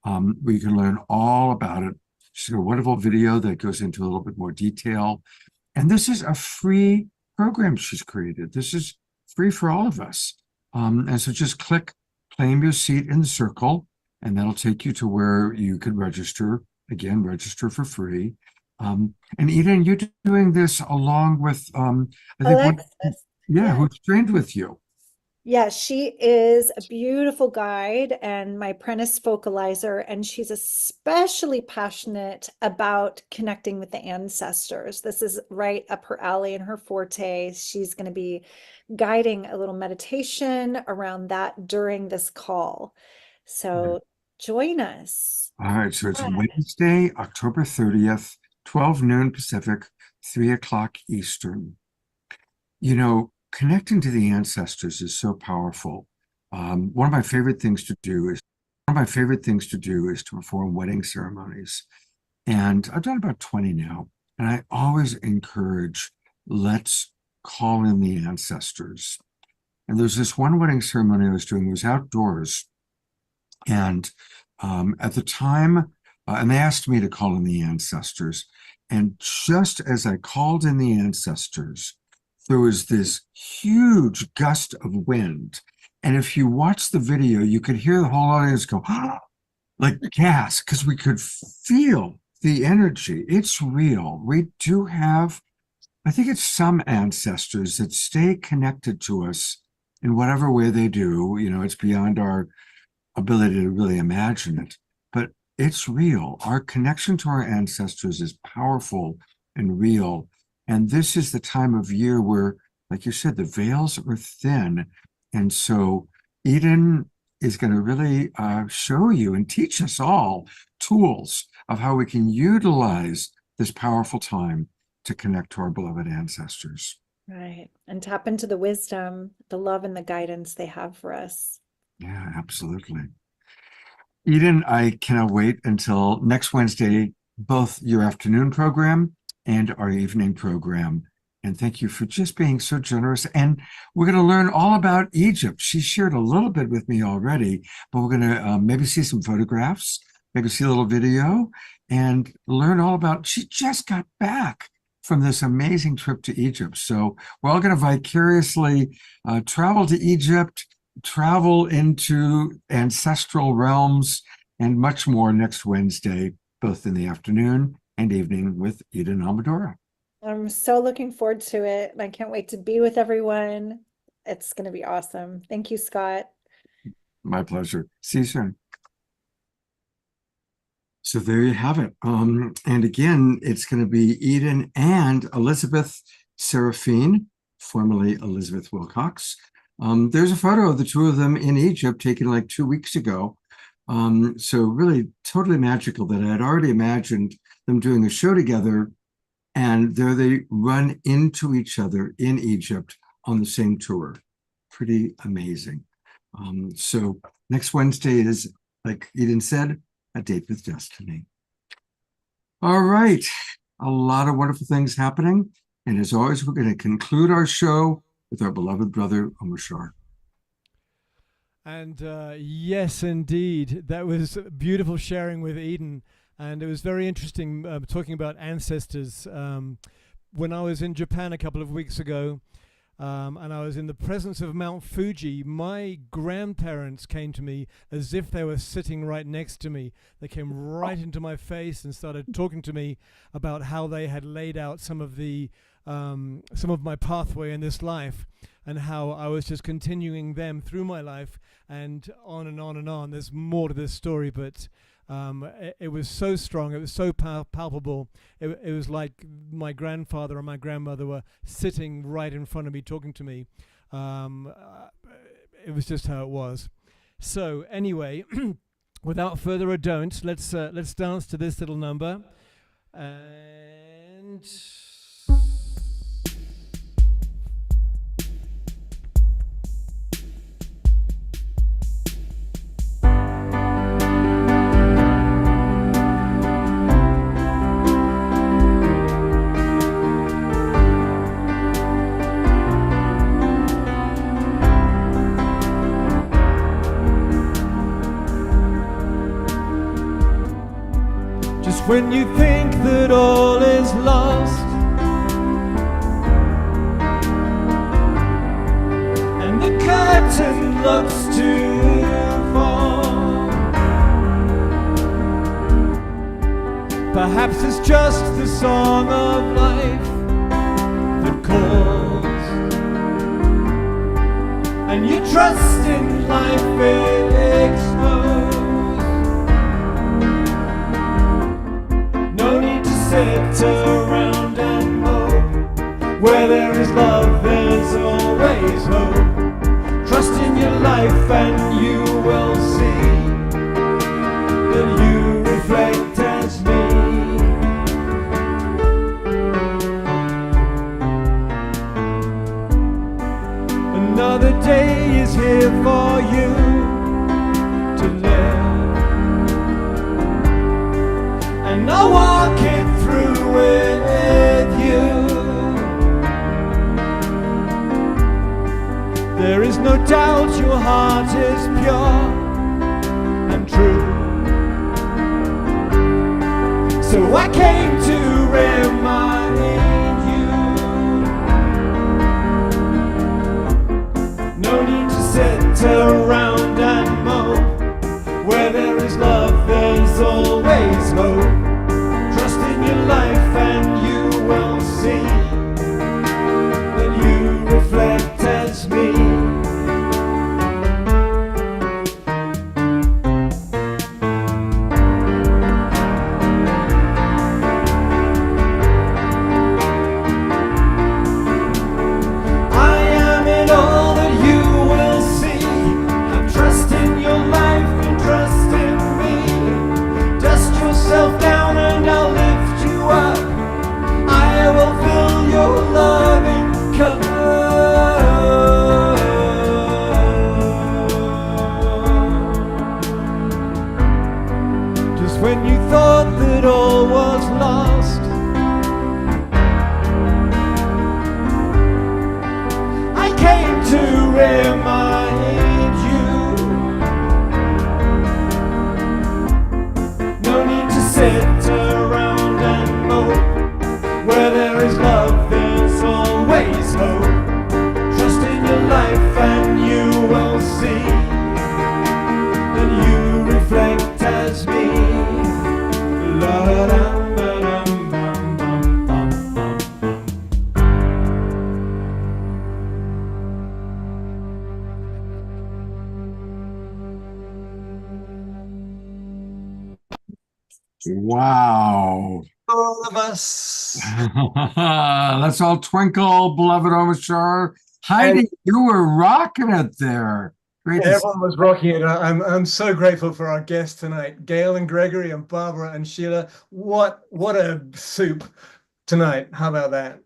where you can learn all about it. She's got a wonderful video that goes into a little bit more detail. And this is a free program she's created. This is free for all of us. And so just click claim your seat in the circle, and that'll take you to where you can register. Again, register for free. And Eden, you're doing this along with, I think, who's trained with you. Yeah, she is a beautiful guide and my apprentice vocalizer, and she's especially passionate about connecting with the ancestors. This is right up her alley and her forte. She's going to be guiding a little meditation around that during this call. So join us. All right, so it's Wednesday, October 30th, 12 noon Pacific, 3 o'clock Eastern. You know, connecting to the ancestors is so powerful. One of my favorite things to do is to perform wedding ceremonies. And I've done about 20 now. And I always encourage, let's call in the ancestors. And there's this one wedding ceremony I was doing, it was outdoors. And at the time, and they asked me to call in the ancestors. And just as I called in the ancestors, there was this huge gust of wind. And if you watch the video, you could hear the whole audience go, like gasp, because we could feel the energy. It's real. We do have, I think it's some ancestors that stay connected to us in whatever way they do. You know, it's beyond our ability to really imagine it, but it's real. Our connection to our ancestors is powerful and real. And this is the time of year where, like you said, the veils are thin. And so Eden is going to really show you and teach us all tools of how we can utilize this powerful time to connect to our beloved ancestors. Right. And tap into the wisdom, the love, and the guidance they have for us. Yeah, absolutely. Eden, I cannot wait until next Wednesday, both your afternoon program and our evening program. And thank you for just being so generous. And we're going to learn all about Egypt. She shared a little bit with me already, but we're going to maybe see some photographs, maybe see a little video, and learn all about, she just got back from this amazing trip to Egypt. So we're all going to vicariously travel to Egypt, travel into ancestral realms, and much more next Wednesday, both in the afternoon and evening with Eden Amadora. I'm so looking forward to it, and I can't wait to be with everyone. It's going to be awesome. Thank you, Scott. My pleasure. See you soon. So there you have it. And again, it's going to be Eden and Elizabeth Seraphine, formerly Elizabeth Wilcox. There's a photo of the two of them in Egypt taken like 2 weeks ago. So really totally magical that I had already imagined them doing a show together, and there they run into each other in Egypt on the same tour. Pretty amazing. So next Wednesday is, like Eden said, a date with destiny. All right, a lot of wonderful things happening. And as always, we're going to conclude our show with our beloved brother, Omashar. And yes, indeed, that was beautiful sharing with Eden. And it was very interesting talking about ancestors. When I was in Japan a couple of weeks ago, and I was in the presence of Mount Fuji, my grandparents came to me as if they were sitting right next to me. They came right into my face and started talking to me about how they had laid out some of my pathway in this life, and how I was just continuing them through my life, and on and on and on. There's more to this story, but it was so strong, it was so palpable. It was like my grandfather and my grandmother were sitting right in front of me talking to me. It was just how it was. So anyway, without further ado, let's dance to this little number. And when you think that all is lost, and the curtain looks to fall, perhaps it's just the song of life that calls, and you trust in life exposed. Sit around and mope. Where there is love, there's always hope. Trust in your life and you will see that you reflect as me. Another day is here for you to live, and I'll walk it through with you. There is no doubt your heart is pure and true. So I came to remind you. No need to sit around and mope. Where there is love, there's always hope. Life and you will see that you reflect as me. I am in all that you will see. Have trust in your life and trust in me. Dust yourself down and I'll lift you up. I will fill your loving cup. Just when you thought that all was lost, I came to remind you. No need to sit around and mope. Where there is Ba-da-dum, ba-dum, bum, bum, bum, bum, bum. Wow. All of us. Let's all twinkle, beloved Omashar. Heidi, And you were rocking it there. Great to see. everyone was rocking it. I'm so grateful for our guests tonight, Gail and Gregory and Barbara and Sheila. What a soup tonight. How about that?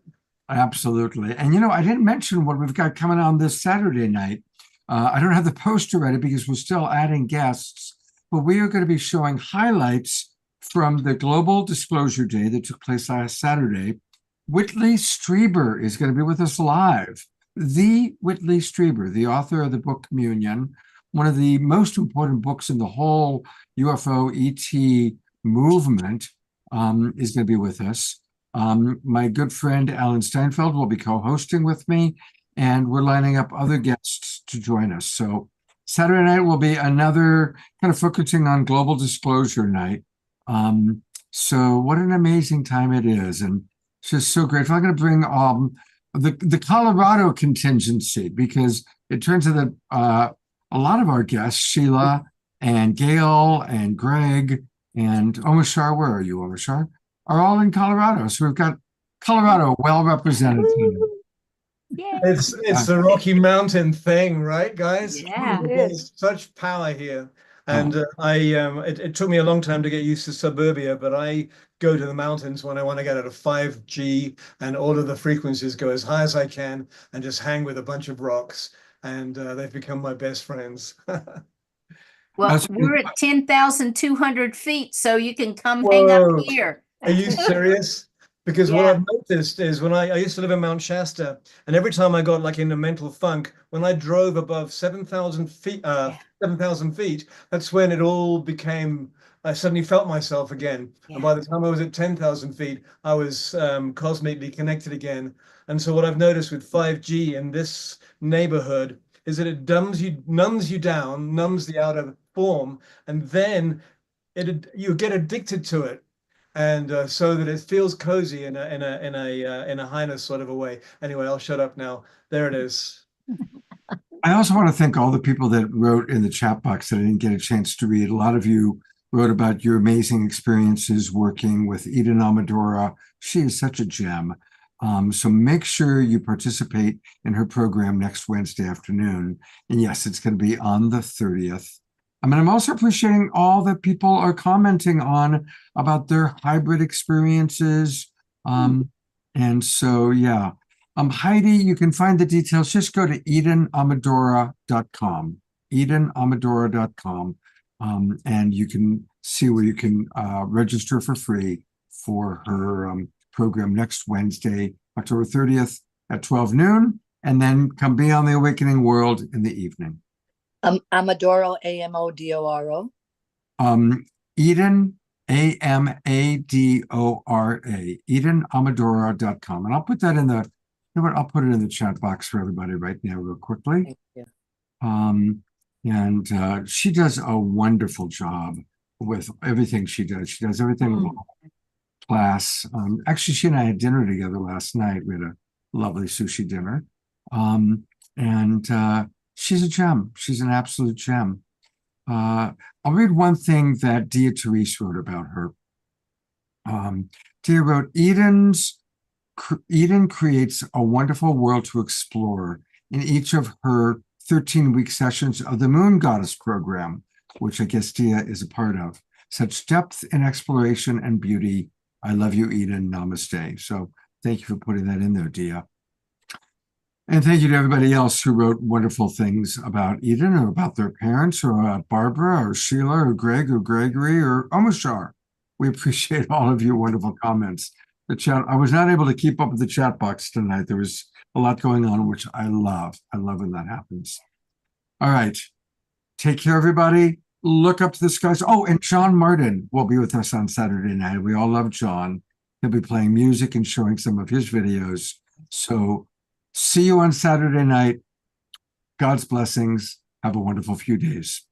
Absolutely. And I didn't mention what we've got coming on this Saturday night. I don't have the poster ready because we're still adding guests, but we are going to be showing highlights from the Global Disclosure Day that took place last Saturday. Whitley Strieber is going to be with us live. The Whitley Strieber, the author of the book Communion, one of the most important books in the whole UFO ET movement, is going to be with us. My good friend Alan Steinfeld will be co-hosting with me, and we're lining up other guests to join us. So Saturday night will be another kind of focusing on Global Disclosure Night. So what an amazing time it is, and just so grateful. I'm going to bring the Colorado contingency, because it turns out that a lot of our guests, Sheila and Gail and Greg and Omashar, where are you, Omashar? Are all in Colorado. So we've got Colorado well represented. It's the Rocky Mountain thing, right, guys? Yeah, it There's is. such power here. And it took me a long time to get used to suburbia, but I go to the mountains when I want to get out of 5G and all of the frequencies, go as high as I can and just hang with a bunch of rocks. And they've become my best friends. Well, we're at 10,200 feet, so you can come hang out Whoa. here. Are you serious? Because what Yeah. I've noticed is when I used to live in Mount Shasta, and every time I got like in a mental funk, when I drove above 7,000 feet, 7,000 feet, that's when it all became, I suddenly felt myself again. And by the time I was at 10,000 feet, I was cosmically connected again. And so what I've noticed with 5G in this neighborhood is that it numbs you down, numbs the outer form, and then you get addicted to it. And so that it feels cozy in a highness sort of a way. Anyway, I'll shut up now. There it is. I also want to thank all the people that wrote in the chat box that I didn't get a chance to read. A lot of you wrote about your amazing experiences working with Eden Amadora. She is such a gem. So make sure you participate in her program next Wednesday afternoon. And yes, it's going to be on the 30th. I mean, I'm also appreciating all that people are commenting on about their hybrid experiences. And so, yeah. Heidi, you can find the details. Just go to EdenAmadora.com, EdenAmadora.com, and you can see where you can register for free for her program next Wednesday, October 30th at 12 noon, and then come be on the Awakening World in the evening. Amadoro, Amodoro. Eden, Amadora, EdenAmadora.com. And I'll put that in the, you know what, I'll put it in the chat box for everybody right now real quickly. And she does a wonderful job with everything she does. She does everything class. Actually, she and I had dinner together last night. We had a lovely sushi dinner. She's a gem. She's an absolute gem. I'll read one thing that Dia Therese wrote about her. Dia wrote, Eden creates a wonderful world to explore in each of her 13-week sessions of the Moon Goddess program, which I guess Dia is a part of. Such depth in exploration and beauty. I love you, Eden. Namaste. So thank you for putting that in there, Dia. And thank you to everybody else who wrote wonderful things about Eden or about their parents or about Barbara or Sheila or Greg or Gregory or Omashar. We appreciate all of your wonderful comments. The chat, I was not able to keep up with the chat box tonight. There was a lot going on, which I love. I love when that happens. All right. Take care, everybody. Look up to the skies. Oh, and John Martin will be with us on Saturday night. We all love John. He'll be playing music and showing some of his videos. So see you on Saturday night. God's blessings. Have a wonderful few days.